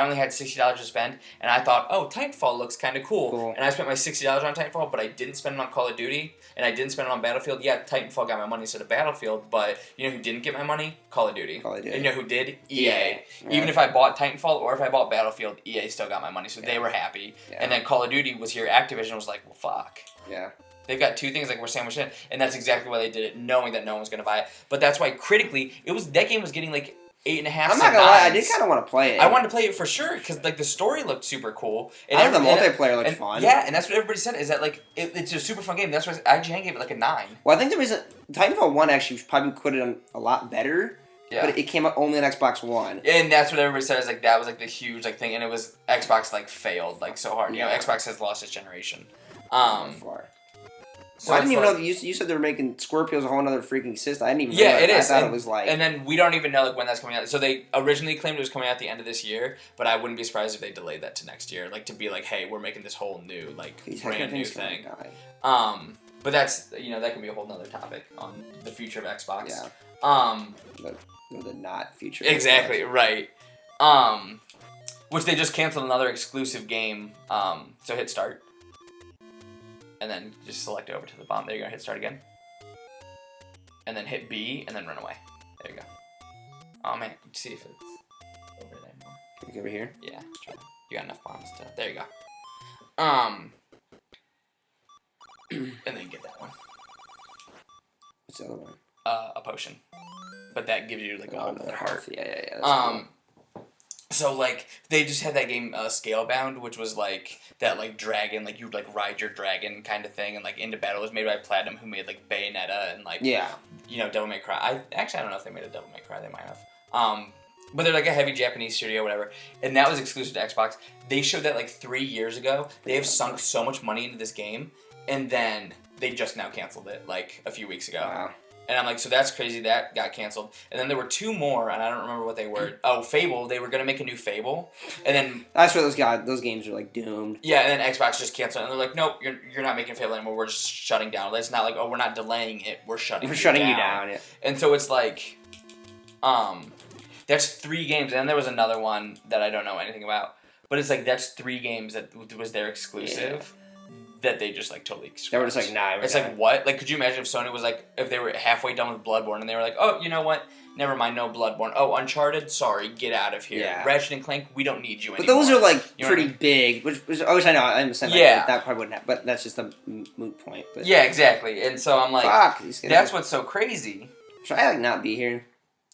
only had $60 to spend, and I thought, oh, Titanfall looks kind of cool, and I spent my $60 on Titanfall, but I didn't spend it on Call of Duty, and I didn't spend it on Battlefield. Yeah, Titanfall got my money instead of Battlefield, but you know who didn't get my money? Call of Duty. And you know who did? EA. Right. Even if I bought Titanfall or if I bought Battlefield, EA still got my money, so they were happy. Yeah. And then Call of Duty was here. Activision was like, well, fuck. Yeah. They've got two things like we're sandwiched in, and that's exactly why they did it, knowing that no one was going to buy it. But that's why critically, that game was getting like 8.5. I'm not gonna lie, I did kind of want to play it. I wanted to play it for sure because like the story looked super cool. And the multiplayer looked fun. Yeah, and that's what everybody said is that like it's a super fun game. That's why IGN gave it like a 9. Well, I think the reason Titanfall 1 actually probably could have done a lot better. Yeah. But it came out only on Xbox One. And that's what everybody said is like that was like the huge like thing, and it was Xbox like failed like so hard. Yeah. You know, Xbox has lost its generation. So I didn't even know that you said they were making Scorpio's a whole other freaking system. I didn't even know it is. I thought it was like... And then we don't even know like when that's coming out. So they originally claimed it was coming out at the end of this year, but I wouldn't be surprised if they delayed that to next year. Like to be like, hey, we're making this whole new, like, brand new thing. But that's, you know, that can be a whole nother topic on the future of Xbox. Yeah. The not future. Exactly, right. Which they just canceled another exclusive game. So hit start. And then just select it over to the bottom. There you go. Hit start again. And then hit B, and then run away. There you go. Oh, man. Let's see if it's over there more. Look over here? Yeah. Try that. You got enough bombs to... There you go. And then get that one. What's the other one? A potion. But that gives you, like, a whole other heart. Yeah. That's cool. So, like, they just had that game, Scalebound, which was, like, that, like, dragon, like, you would, like, ride your dragon kind of thing, and, like, Into Battle was made by Platinum, who made, like, Bayonetta and, like, you know, Devil May Cry. I don't know if they made a Devil May Cry. They might have. But they're, like, a heavy Japanese studio, whatever. And that was exclusive to Xbox. They showed that, like, 3 years ago. They have sunk so much money into this game, and then they just now canceled it, like, a few weeks ago. Wow. And I'm like, so that's crazy, that got canceled. And then there were 2 more, and I don't remember what they were. Oh, Fable, they were going to make a new Fable. And then... That's where those games are, like, doomed. Yeah, and then Xbox just canceled it. And they're like, nope, you're not making Fable anymore. We're just shutting down. It's not like, oh, we're not delaying it. We're shutting you down. Yeah. And so it's like, that's 3 games. And then there was another one that I don't know anything about. But it's like, that's 3 games that was their exclusive. Yeah. That they just, like, totally scratched. They were just like, nah. It's like, what? Like, could you imagine if Sony was, like, if they were halfway done with Bloodborne and they were like, oh, you know what? Never mind, no Bloodborne. Oh, Uncharted? Sorry, get out of here. Yeah. Ratchet and Clank? We don't need you anymore. But those are, like, you know pretty big. Which I wish I know. I understand that probably wouldn't happen. But that's just a moot point. But. Yeah, exactly. And so I'm like, fuck. That's what's so crazy. Should I, like, not be here?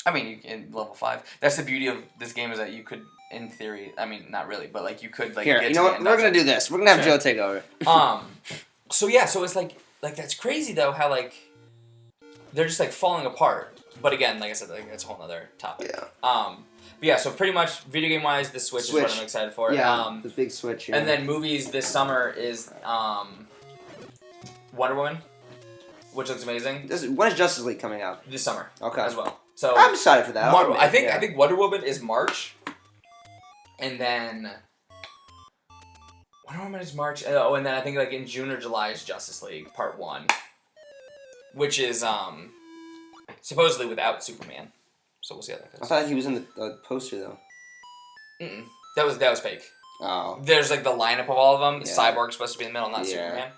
I mean, you can level 5. That's the beauty of this game is that you could... In theory, I mean, not really, but, like, you could, like, here, get you know what? We're going to do this. We're going to have Joe take over. So, yeah, so it's, like, that's crazy, though, how, like, they're just, like, falling apart. But, again, like I said, like, that's a whole other topic. Yeah. But, yeah, so pretty much, video game-wise, the Switch is what I'm excited for. Yeah, the big Switch, yeah. And then movies this summer is, Wonder Woman, which looks amazing. When is Justice League coming out? This summer. Okay. As well. So I'm excited for that. I think Wonder Woman is March. And then Wonder Woman is March. Oh, and then I think like in June or July is Justice League Part 1, which is supposedly without Superman. So we'll see how that goes. I thought he was in the poster though. That was fake. Oh. There's like the lineup of all of them. Yeah. Cyborg's supposed to be in the middle, not Superman.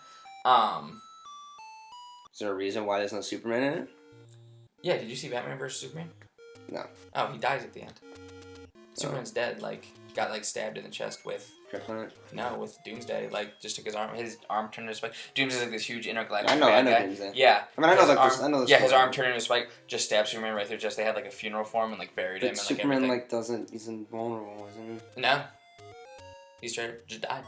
Is there a reason why there's no Superman in it? Yeah. Did you see Batman vs Superman? No. Oh, he dies at the end. Superman's dead. Like. Got like stabbed in the chest with Kryptonite? No, with Doomsday. Like just took his arm turned into a spike. Doomsday's like this huge intergalactic. I know guy. Doomsday. Yeah. I mean, I know this. Yeah, his arm turned into a spike. Just stabbed Superman right through the chest. They had like a funeral for him and like buried him. And, Superman he's invulnerable, isn't he? No. He's just died.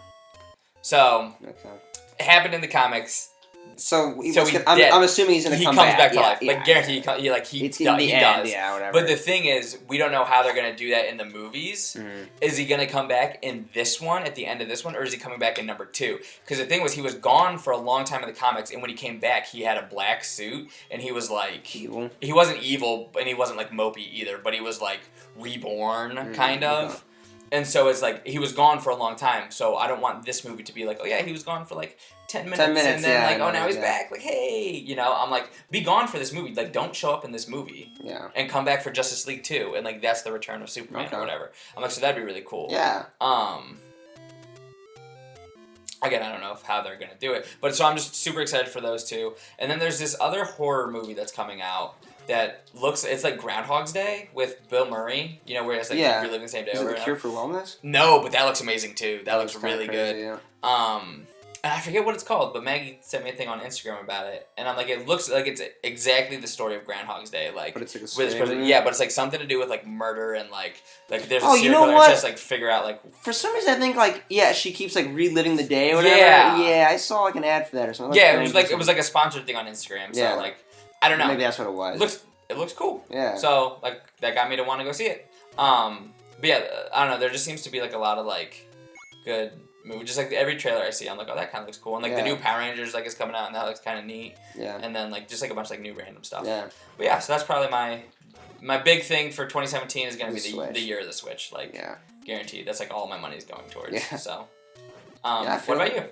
So it happened in the comics. So I'm assuming he's gonna come back. He comes back to life. Yeah, like guaranteed, he does. Yeah, whatever. But the thing is, we don't know how they're gonna do that in the movies. Mm-hmm. Is he gonna come back in this one at the end of this one, or is he coming back in number 2? Because the thing was, he was gone for a long time in the comics, and when he came back, he had a black suit, and he was like evil. He wasn't evil, and he wasn't like mopey either, but he was like reborn, kind of. Okay. And so it's like he was gone for a long time. So I don't want this movie to be like, oh yeah, he was gone for like 10 minutes, and then now he's back. Like, hey, I'm like, be gone for this movie. Like, don't show up in this movie. Yeah. And come back for Justice League 2, and like that's the return of Superman or whatever. I'm like, so that'd be really cool. Yeah. Again, I don't know how they're gonna do it, but so I'm just super excited for those two. And then there's this other horror movie that's coming out that it's like Groundhog's Day with Bill Murray. Where it's like reliving the same day over. Is it Cure for Wellness? No, but that looks amazing too. That looks really crazy, good. Yeah. And I forget what it's called, but Maggie sent me a thing on Instagram about it, and I'm like, it looks like it's exactly the story of Groundhog's Day, like. But it's like but it's like something to do with like murder and like there's a you know what? Just like figure out like. For some reason, I think she keeps like reliving the day or whatever. Yeah, I saw like an ad for that or something. Yeah, it was like a sponsored thing on Instagram. So like, I don't know. Maybe that's what it was. It looks cool. Yeah. So like that got me to want to go see it. But yeah, I don't know. There just seems to be like a lot of like good movies. Just like every trailer I see, I'm like, oh, that kind of looks cool. And like the new Power Rangers like is coming out, and that looks kind of neat. Yeah. And then like just like a bunch of like new random stuff. Yeah. But yeah, so that's probably my big thing for 2017 is gonna be the year of the Switch. Like guaranteed. That's like all my money's going towards. Yeah. So. What about you?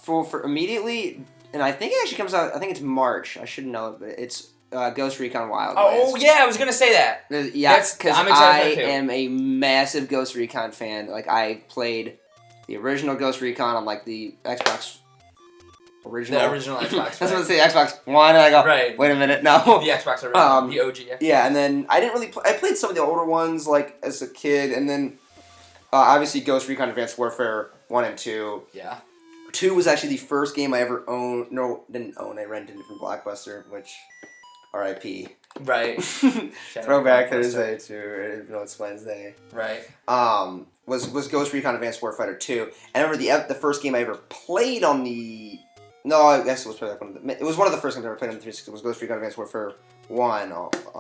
For immediately, and I think it actually comes out. I think it's March. I should know it, but it's. Ghost Recon Wildlands. Oh yeah, I was gonna say that. Yeah, because I am a massive Ghost Recon fan. Like I played the original Ghost Recon on like the Xbox original. The original Xbox. I was going to say Xbox One, and I go, wait a minute, no. The Xbox original, the OG. Yeah, and then I didn't really. I played some of the older ones like as a kid, and then obviously Ghost Recon Advanced Warfare 1 and 2. Yeah. 2 was actually the first game I ever owned. No, didn't own. I rented it from Blockbuster, which. R.I.P. Right. Throwback Thursday to it's Wednesday. Right. Was Ghost Recon Advanced Warfighter 2. And I remember the first game I ever played on the. No, I guess it was probably it was one of the first games I ever played on the 360. It was Ghost Recon Advanced Warfare 1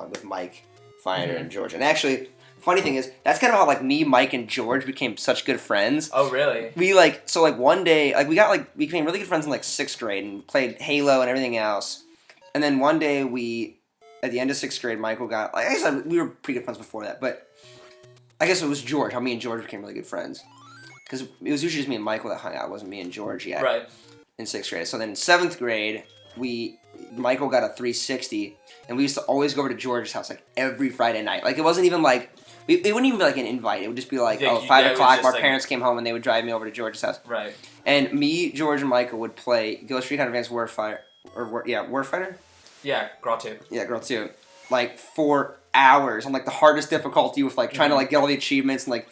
with Mike, Finder, and George. And actually, funny thing is, that's kind of how like me, Mike, and George became such good friends. Oh, really? We one day we became really good friends in like 6th grade and played Halo and everything else. And then one day at the end of 6th grade, Michael got, like I guess we were pretty good friends before that, but I guess it was George, how me and George became really good friends. Because it was usually just me and Michael that hung out, it wasn't me and George yet. Right. In 6th grade. So then in 7th grade, Michael got a 360, and we used to always go over to George's house, like, every Friday night. Like, it wasn't even like, it wouldn't even be like an invite, it would just be like, 5 o'clock, our parents came home, and they would drive me over to George's house. Right. And me, George, and Michael would play Ghost Recon Advanced Warfighter, Warfighter? Yeah, Graw 2. Yeah, Graw 2. Like, for hours on, like, the hardest difficulty with, like, trying to, like, get all the achievements and, like,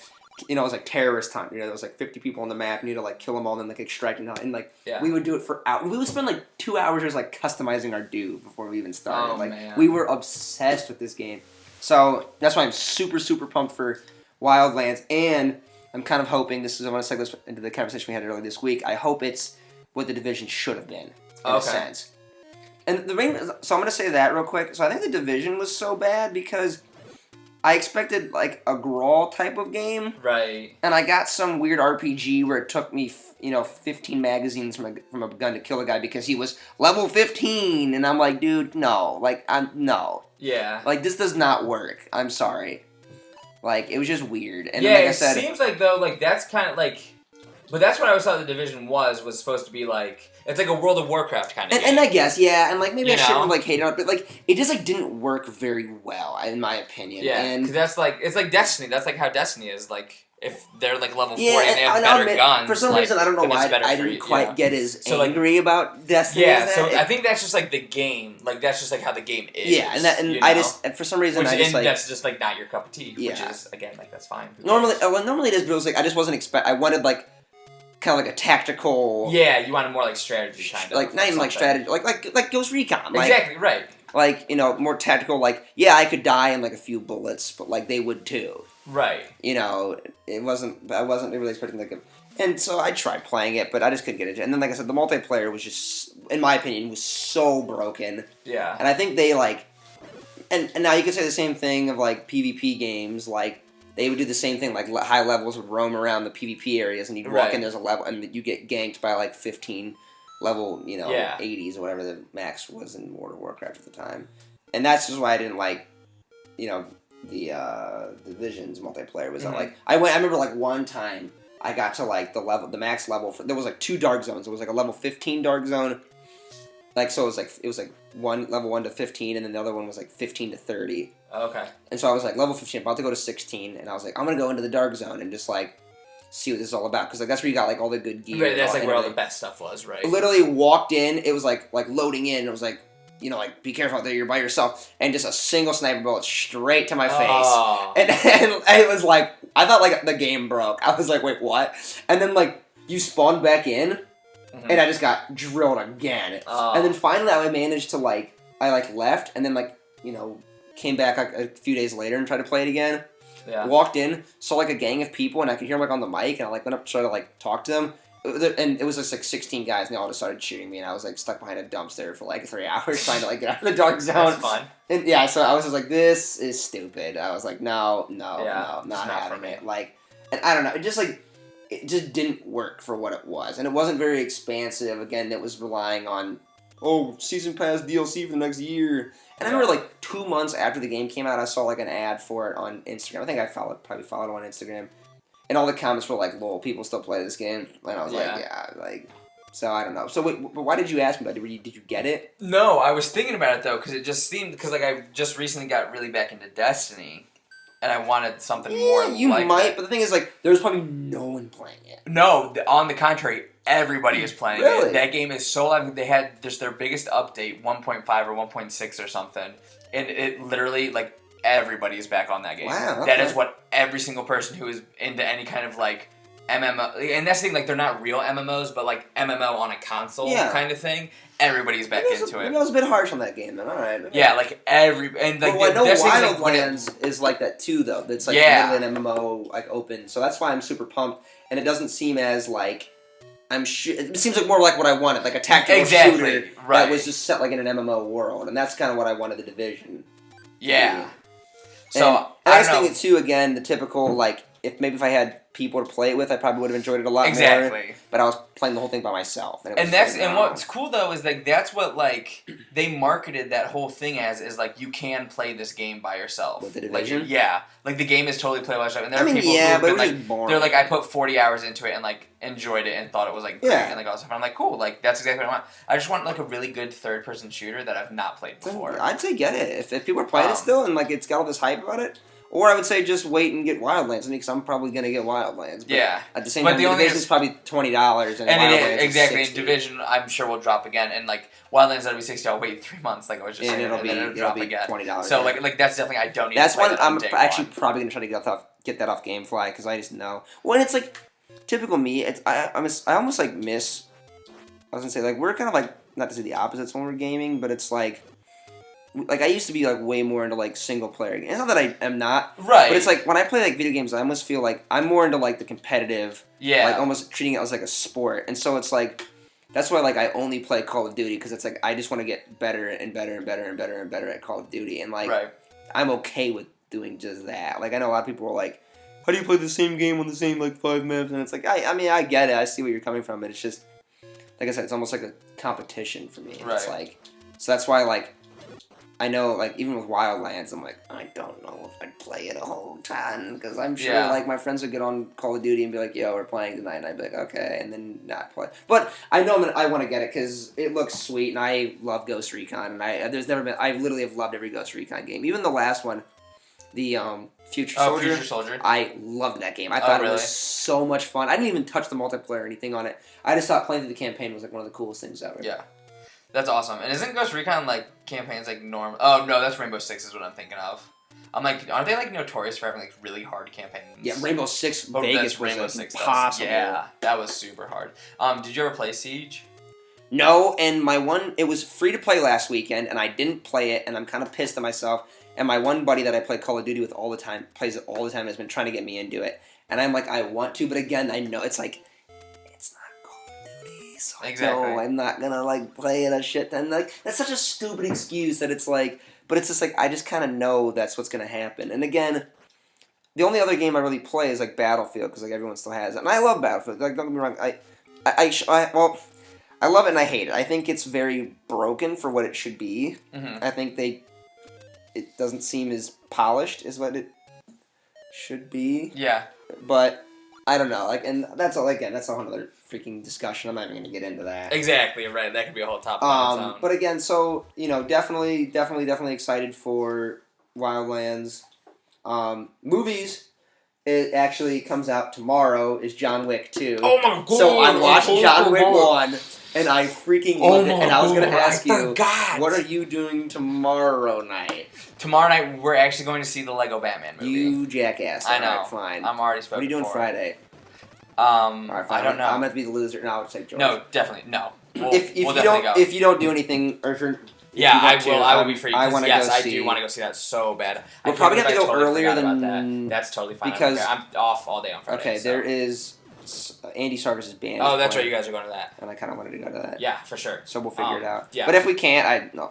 it was, like, terrorist time. There was, like, 50 people on the map, and you had to, like, kill them all and then, like, extract them out. And, like, we would do it for hours. We would spend, like, 2 hours just, like, customizing our dude before we even started. Man. We were obsessed with this game. So, that's why I'm super, super pumped for Wildlands. And I'm kind of hoping, I want to segue this into the conversation we had earlier this week, I hope it's what The Division should have been, in a sense. And so I'm going to say that real quick. So I think The Division was so bad because I expected like a Grawl type of game. Right. And I got some weird RPG where it took me, 15 magazines from a gun to kill a guy because he was level 15. And I'm like, dude, no. Like, no. Yeah. Like, this does not work. I'm sorry. Like, it was just weird. And yeah, like I said, it seems like, though, like, that's kind of like... But that's what I always thought The Division was supposed to be like... It's like a World of Warcraft kind of game. And I guess, yeah, and like maybe I shouldn't have like hated on it, but like it just like didn't work very well, in my opinion. Yeah, because that's like it's like Destiny. That's like how Destiny is. Like if they're like level 40 and they have better guns. For some reason, I don't know why I didn't quite get as angry about Destiny. Yeah, so I think that's just like the game. Like that's just like how the game is. Yeah, and I just for some reason that's just like not your cup of tea. Yeah. Which is again like that's fine. Normally it is, but it was like I just wasn't I wanted like. Kind of like a tactical. Yeah, you wanted more like strategy kind of. Like not even like strategy, like Ghost Recon. Like, exactly right. Like more tactical. Like I could die in like a few bullets, but like they would too. Right. It wasn't. I wasn't really expecting like And so I tried playing it, but I just couldn't get it. And then, like I said, the multiplayer was just, in my opinion, was so broken. Yeah. And I think they, like... And now you could say the same thing of, like, PvP games. Like, they would do the same thing. Like, high levels would roam around the PvP areas, and you'd walk in, there's a level, and you get ganked by, like, 15 level, 80s or whatever the max was in World of Warcraft at the time. And that's just why I didn't like, the Division's multiplayer. Was that, like... I remember, like, one time... I got to, like, the max level. There was, like, 2 dark zones. It was, like, a level 15 dark zone. Like, so it was, like, level 1 to 15, and then the other one was, like, 15 to 30. Okay. And so I was, like, level 15, about to go to 16, and I was, like, I'm going to go into the dark zone and just, like, see what this is all about. Because, like, that's where you got, like, all the good gear. Right, that's, like, where all the best stuff was, right? Literally walked in. It was, like loading in. It was, like, like, be careful out there, you're by yourself. And just a single sniper bullet straight to my face. And it was like, I thought, like, the game broke. I was like, wait, what? And then, like, you spawned back in, and I just got drilled again. And then finally I managed to, like, I left, and then, like, came back like, a few days later and tried to play it again. Yeah. Walked in, saw, like, a gang of people, and I could hear them, like, on the mic, and I, like, went up to try to, like, talk to them. And it was just, like, 16 guys, and they all just started shooting me, and I was, like, stuck behind a dumpster for, like, 3 hours trying to, like, get out of the dark zone. That's fun. And, yeah, so I was just like, this is stupid. I was like, no, not having it. Like, and I don't know, it just didn't work for what it was. And it wasn't very expansive. Again, it was relying on, Season Pass DLC for the next year. And I remember, like, 2 months after the game came out, I saw, like, an ad for it on Instagram. I think I probably followed it on Instagram. And all the comments were like, lol, people still play this game. And I was so I don't know. So wait, but why did you ask me about it? Did you get it? No, I was thinking about it, though, because it just seemed, because, like, I just recently got really back into Destiny, and I wanted something more you like might, that. But the thing is, like, there's probably no one playing it. No, on the contrary, everybody is playing really? it. That game is so live. They had just their biggest update, 1.5 or 1.6 or something, and it literally, like, everybody is back on that game. Wow, okay. That is what every single person who is into any kind of, like, MMO, and that's the thing, like, they're not real MMOs, but, like, MMO on a console kind of thing, everybody's back into it. Maybe I was a bit harsh on that game, then. Alright. Yeah, like, and, like, well, I know Wildlands is like that, too, though. It's, like, an MMO, like, open, so that's why I'm super pumped, and it doesn't seem as, like, it seems like more like what I wanted, like a tactical shooter that was just set, like, in an MMO world, and that's kind of what I wanted the Division. Yeah. So, I was thinking, too, again, the typical, like, if I had people to play it with, I probably would have enjoyed it a lot more. But I was playing the whole thing by myself. And what's cool, though, is, like, that's what, like, they marketed that whole thing as, is, like, you can play this game by yourself. With the Division? Like, like, the game is totally playable by yourself. And there are people who have been, like, boring. They're like, I put 40 hours into it and, like, enjoyed it and thought it was, like, great and, like, all this stuff. And I'm like, cool, like, that's exactly what I want. I just want, like, a really good third-person shooter that I've not played before. I'd say get it. If people are playing it still and, like, it's got all this hype about it. Or I would say just wait and get Wildlands, because I'm probably going to get Wildlands. But at the same time, the Division's probably $20. And Wildlands exactly. is $60. Division, I'm sure, will drop again. And, like, Wildlands, that'll be $60. I'll wait 3 months, like I was just saying. And it'll drop again. $20. So, like that's definitely, I don't need that's to play one I'm actually probably going to try to get that off GameFly, because I just know. Well, and it's, like, typical me. I almost, like, miss... I was going to say, like, we're kind of, like, not to say the opposites when we're gaming, but it's, like... Like, I used to be, like, way more into, like, single-player games. It's not that I am not. Right. But it's, like, when I play, like, video games, I almost feel like I'm more into, like, the competitive. Yeah. Like, almost treating it as, like, a sport. And so it's, like, that's why, like, I only play Call of Duty, because it's, like, I just want to get better and better and better and better and better at Call of Duty. And, like, I'm okay with doing just that. Like, I know a lot of people are like, how do you play the same game on the same, like, 5 maps? And it's like, I mean, I get it. I see where you're coming from. But it's just, like I said, it's almost like a competition for me. Right. It's, like, so that's why, like, I know, like, even with Wildlands, I'm like, I don't know if I'd play it a whole ton, because I'm sure, like, my friends would get on Call of Duty and be like, yo, we're playing tonight, and I'd be like, okay, and then not play. But I know I want to get it, because it looks sweet, and I love Ghost Recon, and I literally have loved every Ghost Recon game. Even the last one, the Future Soldier. I loved that game. I thought it was so much fun. I didn't even touch the multiplayer or anything on it. I just thought playing through the campaign was, like, one of the coolest things ever. Yeah. That's awesome. And isn't Ghost Recon, like, campaigns, like, normal? Oh, no, that's Rainbow Six is what I'm thinking of. I'm like, aren't they, like, notorious for having, like, really hard campaigns? Yeah, Rainbow Six Vegas was impossible. Yeah, that was super hard. Did you ever play Siege? No, and it was free to play last weekend, and I didn't play it, and I'm kind of pissed at myself. And my one buddy that I play Call of Duty with all the time, plays it all the time, has been trying to get me into it. And I'm like, I want to, but again, I know it's like, so no, I'm not gonna like play it a shit ton. Like that's such a stupid excuse that it's like, but it's just like I just kind of know that's what's gonna happen. And again, the only other game I really play is like Battlefield because like everyone still has it, and I love Battlefield. Like don't get me wrong, I love it and I hate it. I think it's very broken for what it should be. I think it doesn't seem as polished as what it should be. Yeah. But I don't know. Like, and that's all. Again, that's a whole other freaking discussion. I'm not even going to get into that. Exactly. Right. That could be a whole topic on its own. But again, so definitely excited for Wildlands. Movies. It actually comes out tomorrow. Is John Wick 2. Oh my god! So I watched John Wick 1. And I freaking loved it. And I was going to ask you, what are you doing tomorrow night? Tomorrow night, we're actually going to see the Lego Batman movie. You jackass. I know. All right, fine. I'm already spoken. What are you doing Friday? Right, I don't know. I'm going to be the loser. No, I'll take George. No, definitely. No. If you don't do anything, or if you're... Yeah, I will be free. I want to yes, go I do want to go see that so bad. We'll probably have to go totally earlier than... That. That's totally fine. Because... I'm off all day on Friday. Okay, so. There is... Andy Serkis' band. Oh, that's right. You guys are going to that. And I kind of wanted to go to that. Yeah, for sure. So we'll figure it out. Yeah. But if we can't, I don't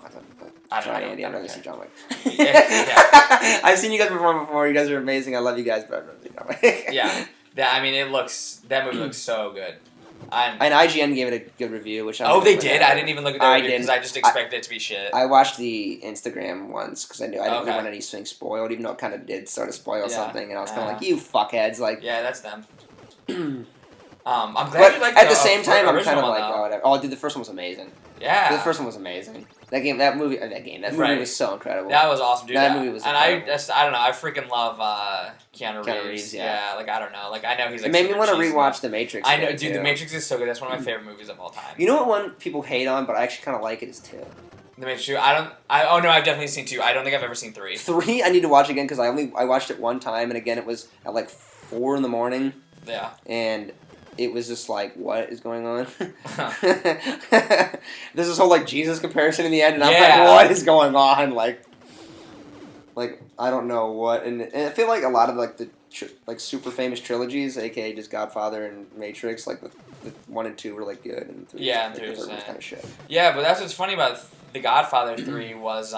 Andy. I'd rather see John Wick. Yeah. I've seen you guys perform before. You guys are amazing. I love you guys, but I'd rather see John Wick. Yeah. I mean, that movie looks so good. And IGN gave it a good review, which they did? I didn't even look at their review because I just expected it to be shit. I watched the Instagram ones because I knew I didn't want anything spoiled, even though it kind of did sort of spoil something, and I was kind of like, you fuckheads. Like, yeah, that's them. I'm glad you liked at the same time, I'm kind of like, though. oh, whatever. Oh, dude, the first one was amazing. Yeah. The first one was amazing. That movie was so incredible. That was awesome, dude. That movie was incredible. And I don't know, I freaking love Keanu Reeves. Yeah, like, I don't know. Like, I know he's like... It made me want to rewatch The Matrix. I know, dude, too. The Matrix is so good. That's one of my favorite movies of all time. You know what one people hate on, but I actually kind of like it, is 2. The Matrix 2? Oh, no, I've definitely seen 2. I don't think I've ever seen 3. 3, I need to watch again, because I watched it one time, and again, it was at like 4 in the morning. Yeah. And... it was just like, what is going on? There's this whole like Jesus comparison in the end, and I'm like, what is going on? Like I don't know what. And I feel like a lot of like the super famous trilogies, aka just Godfather and Matrix, like the 1 and 2 were like good, and 3 and 3 was kind of shit. Yeah, but that's what's funny about the Godfather 3 was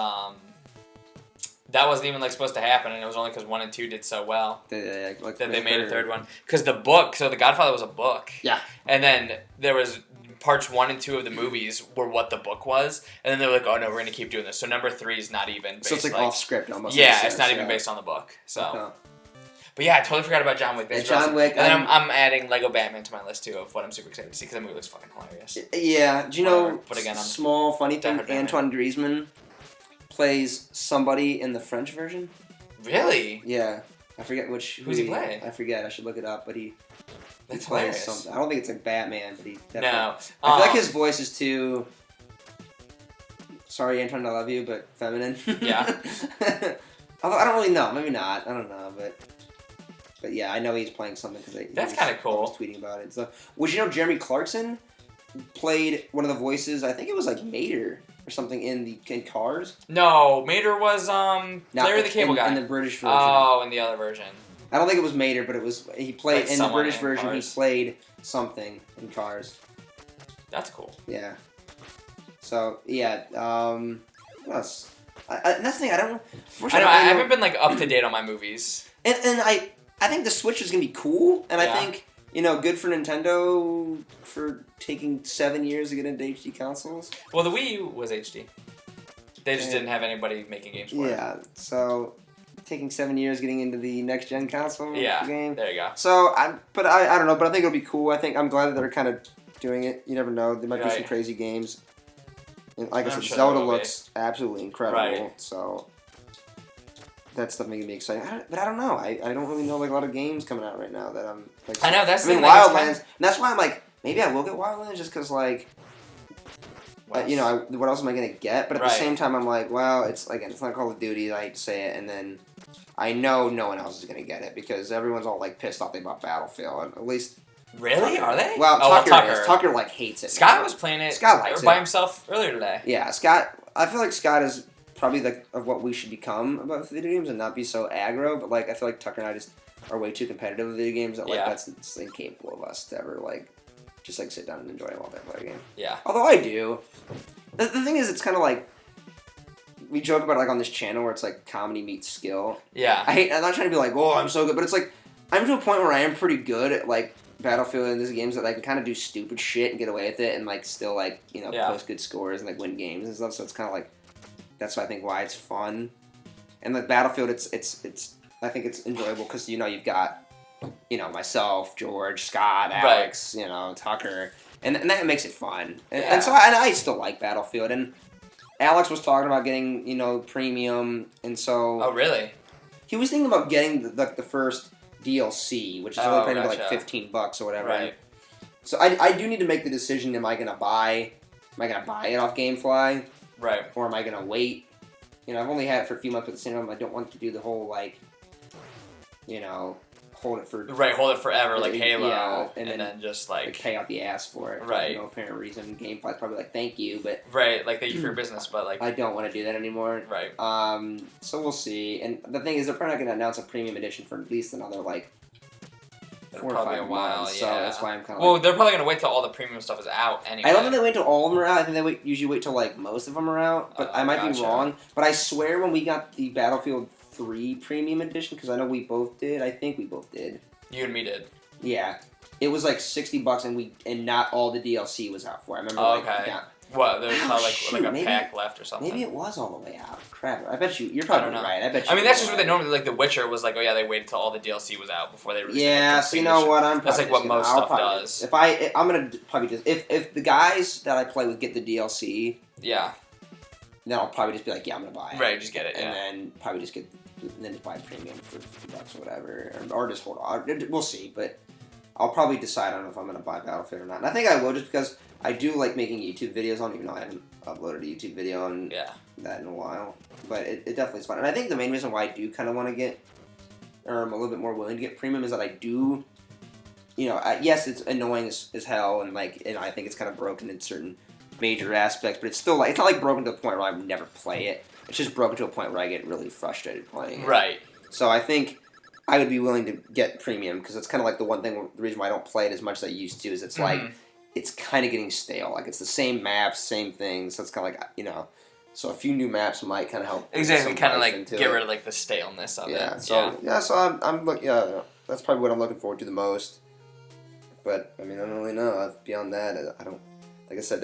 that wasn't even like supposed to happen, and it was only because 1 and 2 did so well that they made a third one. Because the book, so the Godfather was a book. Yeah. And then there was parts 1 and 2 of the movies were what the book was, and then they were like, oh no, we're gonna keep doing this. So number 3 is not even based. So it's like off script almost. Yeah, it's not even based on the book. So. Okay. But yeah, I totally forgot about John Wick. John Wick. And then I'm adding Lego Batman to my list too of what I'm super excited to see because that movie looks fucking hilarious. Yeah. Do you know? But again, small funny thing. Antoine Griezmann plays somebody in the French version. Really? Yeah. I forget which. Who's he playing? I forget. I should look it up. But he plays hilarious. something. I don't think it's like Batman, but he definitely. No. I feel like his voice is too. Sorry, Antoine, I love you, but feminine. Yeah. Although I don't really know. Maybe not. I don't know, but yeah, I know he's playing something because that's kind of cool. I was tweeting about it. So, would you know Jeremy Clarkson played one of the voices? I think it was like Mater or something in Cars. No, Mater was Larry the Cable Guy in the British version. Oh, in the other version. I don't think it was Mater, but it was he played in the British version. Cars. He played something in Cars. That's cool. Yeah. So yeah, what else? That's the thing. I don't. I haven't been like up to date on my movies. And I think the Switch is gonna be cool, and I think good for Nintendo for taking 7 years to get into HD consoles. Well, the Wii U was HD. They just didn't have anybody making games for it. Yeah, so taking 7 years getting into the next gen console game. There you go. So I don't know, but I think it'll be cool. I'm glad that they're kind of doing it. You never know, there might be some crazy games. And like I said, Zelda looks absolutely incredible. Right. So that's something to be exciting. But I don't know. I don't really know like a lot of games coming out right now that I'm like. I know that's. Wildlands. And that's why I'm like, maybe I will get Wildlands just because like. What else am I gonna get? But at the same time, I'm like, well, it's not Call of Duty. I hate to say it, and then I know no one else is gonna get it because everyone's all like pissed off they bought Battlefield. At least. Really? Are they? Well, Tucker like hates it. Scott was playing it. Scott likes it by himself earlier today. Yeah, Scott. I feel like Scott is probably like of what we should become about video games and not be so aggro. But like, I feel like Tucker and I just are way too competitive with video games that like that's incapable of us to ever like just like sit down and enjoy a multiplayer game. Yeah. Although I do. The thing is, it's kind of like we joke about it, like on this channel where it's like comedy meets skill. Yeah. I'm not trying to be like, oh, I'm so good, but it's like I'm to a point where I am pretty good at like Battlefield and these games that I can kind of do stupid shit and get away with it and like still like post good scores and like win games and stuff. So it's kind of like that's I think why it's fun. And like Battlefield, it's I think it's enjoyable because you've got myself, George, Scott, Alex, Tucker, and that makes it fun. And so I still like Battlefield. And Alex was talking about getting premium, and so oh really? He was thinking about getting the first DLC, which is only paying like $15 or whatever. Right. So I do need to make the decision: am I gonna buy it off GameFly, right, or am I gonna wait? I've only had it for a few months with the cinema. I don't want to do the whole hold it forever like Halo, yeah, and then just like pay out the ass for it, right? For no apparent reason. GameFly's probably like, thank you, but right, like thank you for your business, but like I don't want to do that anymore, right? So we'll see. And the thing is, they're probably not going to announce a premium edition for at least another like 4 or 5 months. So that's why I'm kind of they're probably going to wait till all the premium stuff is out anyway. I don't think they wait till all of them are out. I think they usually wait till like most of them are out, but I might be wrong. But I swear when we got the Battlefield 3 premium edition, because I know we both did. I think we both did. You and me did. Yeah, it was like $60, and not all the DLC was out for it. I remember. Okay. What? There's like a pack left or something. Maybe it was all the way out. Crap. I bet you're probably right. I bet you. I mean, that's just what they normally like. The Witcher was like, oh yeah, they waited till all the DLC was out before they released. Yeah, so you know what? That's like what most stuff does. I'm gonna probably just if the guys that I play with get the DLC. Yeah. Then I'll probably just be like, yeah, I'm gonna buy it. Right, just get it. And then probably just buy premium for $50 or whatever, or just hold on. We'll see, but I'll probably decide on if I'm gonna buy Battlefield or not. And I think I will, just because I do like making YouTube videos on, even though I haven't uploaded a YouTube video on that in a while. But it definitely is fun. And I think the main reason why I do kind of want to get, or I'm a little bit more willing to get premium, is that I do, yes, it's annoying as hell, and I think it's kind of broken in certain major aspects, but it's still like, it's not like broken to the point where I would never play it. It's just broken to a point where I get really frustrated playing it. Right. So I think I would be willing to get premium, because it's kind of like the one thing, the reason why I don't play it as much as I used to is it's like, it's kind of getting stale. Like, it's the same maps, same things, so it's kind of like, so a few new maps might kind of help. Exactly, kind of like get rid of like the staleness of it. So that's probably what I'm looking forward to the most. But I mean, I don't really know. Beyond that, I don't. Like I said,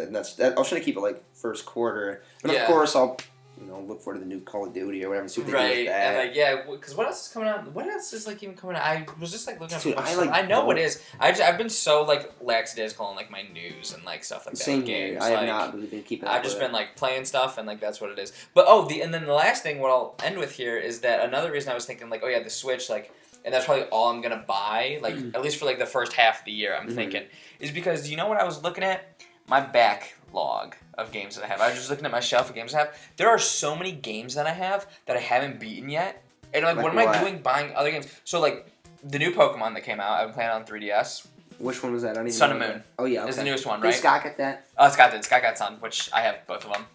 I'll try to keep it like first quarter. But of course, I'll look forward to the new Call of Duty or whatever. And see what they do with that. And because what else is coming out? What else is like even coming out? I was just like looking at. I know what is. I've been so like lackadaisical on like my news and like stuff like that. Same here. I have not really been keeping. I've just been like playing stuff, and like that's what it is. But and then the last thing, what I'll end with here is that another reason I was thinking like, the Switch, like. And that's probably all I'm gonna buy, like at least for like the first half of the year. I'm thinking is because what I was looking at, my backlog of games that I have. I was just looking at my shelf of games I have. There are so many games that I have that I haven't beaten yet, and like what am I doing buying other games? So like the new Pokemon that came out, I've been playing on 3DS. Which one was that? I don't even Sun know. and Moon. Oh yeah, is the newest one, right? Did Scott get that? Scott did. Scott got Sun, which I have both of them.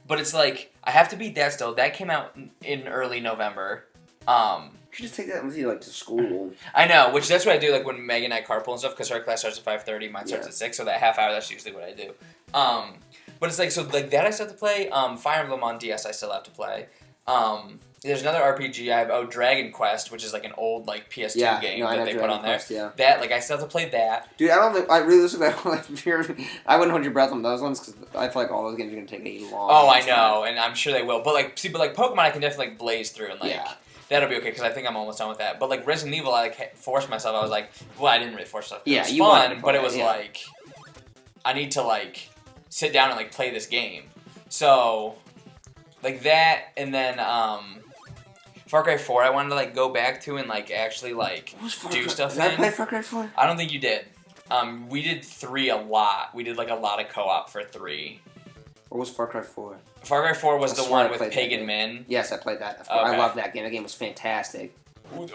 But it's like I have to beat that still. That came out in early November. You should just take that with you, like, to school. I know, which that's what I do, like, when Meg and I carpool and stuff, because her class starts at 5:30, mine starts at 6, so that half hour, that's usually what I do. But it's like, so, like, that I still have to play. Fire Emblem on DS I still have to play. There's another RPG I have, Dragon Quest, which is, like, an old, like, PS2 game that they put on Quest, there. That, like, I still have to play that. Dude, I wouldn't hold your breath on those ones, because I feel like all those games are going to take a long time. Oh, I know, and I'm sure they will. But, like, Pokemon I can definitely, like, blaze through and, like... That'll be okay, because I think I'm almost done with that. But, like, Resident Evil, I forced myself. I was like, well, I didn't really force myself. It was fun, but it was like, I need to, like, sit down and, like, play this game. So, like, that, and then, Far Cry 4 I wanted to, like, go back to and, like, actually, like, do stuff in. Did I play Far Cry 4? I don't think you did. We did 3 a lot. We did, like, a lot of co-op for 3. What was Far Cry 4? Far Cry 4 was the one with Pagan Min. Yes, I played that. I love that game. That game was fantastic.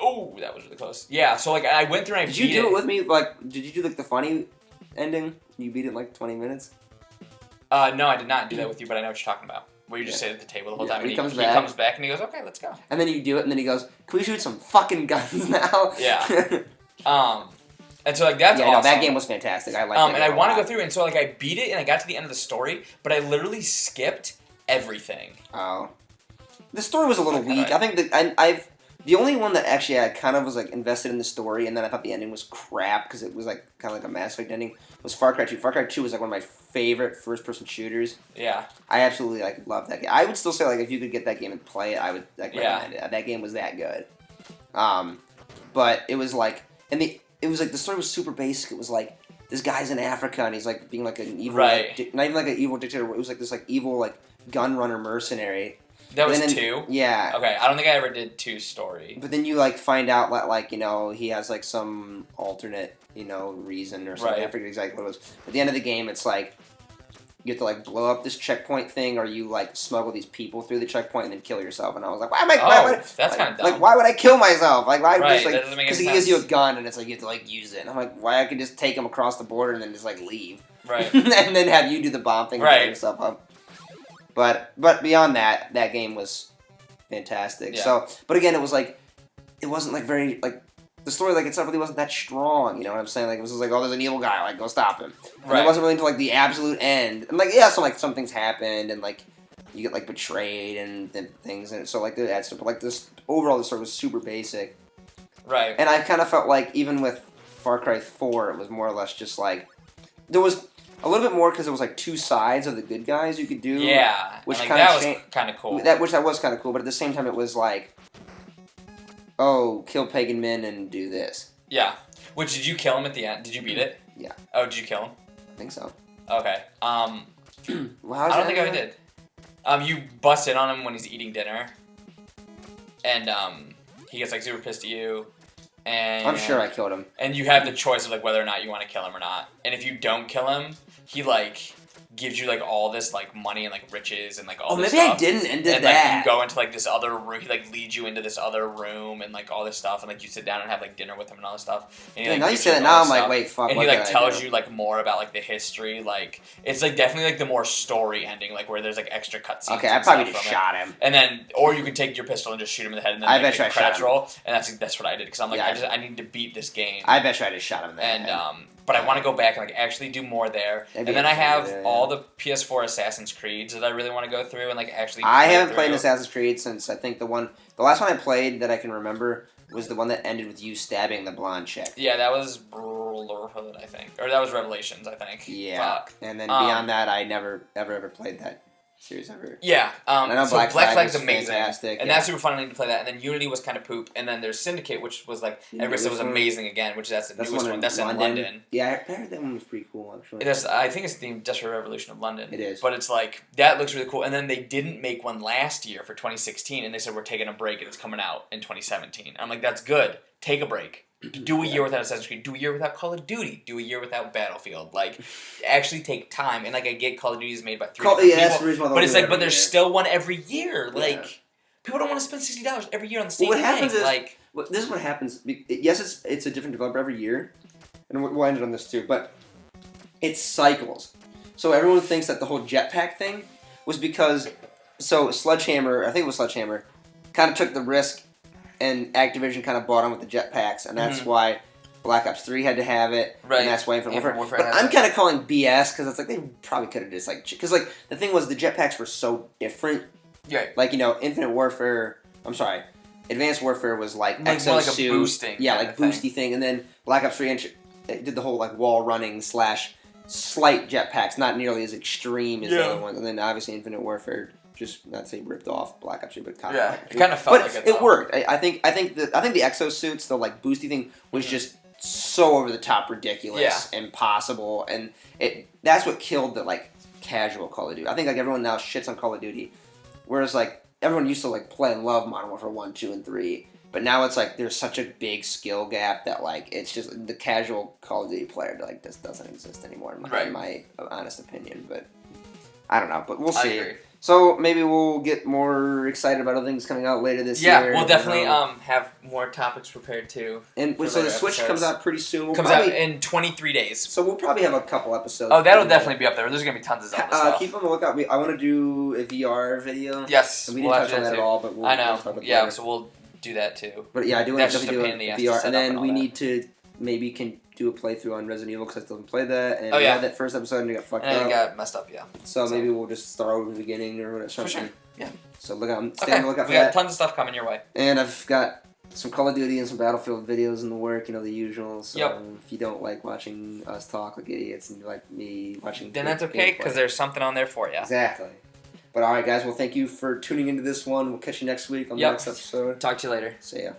Oh, that was really close. Yeah, so like I went through and I beat it. Did you do it with me? Like, did you do like the funny ending? You beat it in like 20 minutes? No, I did not do that with you, but I know what you're talking about. Where you just sit at the table the whole time, and he comes back and he goes, "Okay, let's go." And then you do it, and then he goes, "Can we shoot some fucking guns now?" Yeah. And so, like, that's awesome. No, that game was fantastic. I liked it. And I want to go through, and so, like, I beat it, and I got to the end of the story, but I literally skipped everything. Oh. The story was a little weak. I think that the only one that actually I kind of was, like, invested in the story, and then I thought the ending was crap, because it was, like, kind of like a Mass Effect ending, was Far Cry 2. Far Cry 2 was, like, one of my favorite first-person shooters. Yeah. I absolutely, like, love that game. I would still say, like, if you could get that game and play it, I would, like, recommend it. That game was that good. But it was, like... It was like the story was super basic. It was like this guy's in Africa and he's like being like an evil, like, not even like an evil dictator. It was like this like evil like gun runner mercenary. That was 2? Yeah. Okay, I don't think I ever did 2 story. But then you like find out that like he has like some alternate reason or something. I forget exactly what it was. At the end of the game, it's like you have to like blow up this checkpoint thing, or you like smuggle these people through the checkpoint and then kill yourself. And I was like, that's kind of dumb. Like, why would I kill myself? Like, why? Right, Because he gives you a gun and it's like you have to like use it. And I'm like, why I could just take him across the border and then just like leave, right? And then have you do the bomb thing and blow yourself up. But beyond that game was fantastic. Yeah. So, but again, it was like it wasn't like very like. The story, like, itself really wasn't that strong, you know what I'm saying? Like, it was just like, oh, there's an evil guy, like, go stop him. And it wasn't really until, like, the absolute end. And, like, yeah, some things happened, and, like, you get, like, betrayed and things, and so, like, that stuff. But, like, overall, the story was super basic. Right. And I kind of felt like, even with Far Cry 4, it was more or less just, like, there was a little bit more, because there was, like, 2 sides of the good guys you could do. Yeah. Which like, kind of was kind of cool. That was kind of cool, but at the same time, it was, like... Oh, kill pagan men and do this. Yeah. Which, did you kill him at the end? Did you beat it? Yeah. Oh, did you kill him? I think so. Okay. Well, I don't think I did. You bust in on him when he's eating dinner. And, he gets, like, super pissed at you. And I'm sure I killed him. And you have the choice of, like, whether or not you want to kill him or not. And if you don't kill him, he, like... gives you like all this like money and like riches and like all this stuff. I didn't and did and, that. Like, you go into like this other room. He like leads you into this other room and like all this stuff. And like you sit down and have like dinner with him and all this stuff. And he, like, now you say that, now I'm like, wait, fuck. And he like tells you like more about like the history. Like it's like definitely like the more story ending, like where there's like extra cutscenes. Okay, I probably just shot him. And then, or you could take your pistol and just shoot him in the head. And then I bet you I credits shot him. roll. And that's what I did because I'm like I need to beat this game. I bet you I just shot him in the head. But I want to go back and like actually do more there. And then I have all the PS4 Assassin's Creeds that I really want to go through and like actually. I haven't played Assassin's Creed since I think the last one I played that I can remember was the one that ended with you stabbing the blonde chick. Yeah, that was Brotherhood, I think, or that was Revelations, I think. Yeah. Fuck. And then beyond that, I never ever played that series ever. Yeah. I know so Black Flag's amazing. Fantastic, and that's super fun. I need to play that. And then Unity was kind of poop. And then there's Syndicate, which was like everybody said was amazing again. Which that's the newest one. That's in London. Yeah, I heard that one was pretty cool actually. I think it's the Industrial Revolution of London. It is. But it's like that looks really cool. And then they didn't make one last year for 2016, and they said we're taking a break and it's coming out in 2017. I'm like, that's good. Take a break. Do a year without Assassin's Creed. Do a year without Call of Duty. Do a year without Battlefield. Like, actually take time. And like, I get Call of Duty is made by 3 people, but it's like, but there's still one every year. Like, people don't want to spend $60 every year on the same thing. What happens is, like, this is what happens. Yes, it's a different developer every year, and we'll end it on this too. But it cycles. So everyone thinks that the whole jetpack thing was because Sledgehammer, I think it was Sledgehammer, kind of took the risk. And Activision kind of bought on with the jetpacks, and that's why Black Ops 3 had to have it, and that's why Infinite Warfare. But I'm kind of calling BS because it's like they probably could have just like because like the thing was the jetpacks were so different. Yeah. Like Infinite Warfare. I'm sorry, Advanced Warfare was like exosuit, like a boosting. Yeah, like boosty thing, and then Black Ops 3 did the whole like wall running / slight jetpacks, not nearly as extreme as the other ones, and then obviously Infinite Warfare. Just not say ripped off Black Ops 3, but kind of. It kind of felt like it. It worked. I think the exosuits, the like boosty thing, was just so over the top, ridiculous, impossible, and that's what killed the like casual Call of Duty. I think like everyone now shits on Call of Duty, whereas like everyone used to like play and love Modern Warfare 1, 2, and 3, but now it's like there's such a big skill gap that like it's just the casual Call of Duty player like just doesn't exist anymore in my honest opinion. But I don't know, but we'll see. I agree. So maybe we'll get more excited about other things coming out later this year. Yeah, we'll definitely have more topics prepared too. And so the Switch comes out pretty soon. Comes out in 23 days. So we'll probably have a couple episodes. Oh, that'll definitely be up there. There's gonna be tons of stuff. Keep on the lookout. I want to do a VR video. Yes, and we didn't touch on that at all, but we'll talk about that. So we'll do that too. But yeah, I do want to definitely do a VR, and then we need to maybe do a playthrough on Resident Evil because I still haven't played that. And we had that first episode and it got fucked up. And it got messed up, yeah. So maybe we'll just start over the beginning or whatever. For sure, yeah. So stay on the lookout for that. We got tons of stuff coming your way. And I've got some Call of Duty and some Battlefield videos in the work, the usual. So if you don't like watching us talk like idiots and you like me watching... Then that's okay, because there's something on there for you. Exactly. But alright, guys, well, thank you for tuning into this one. We'll catch you next week on the next episode. Talk to you later. See ya.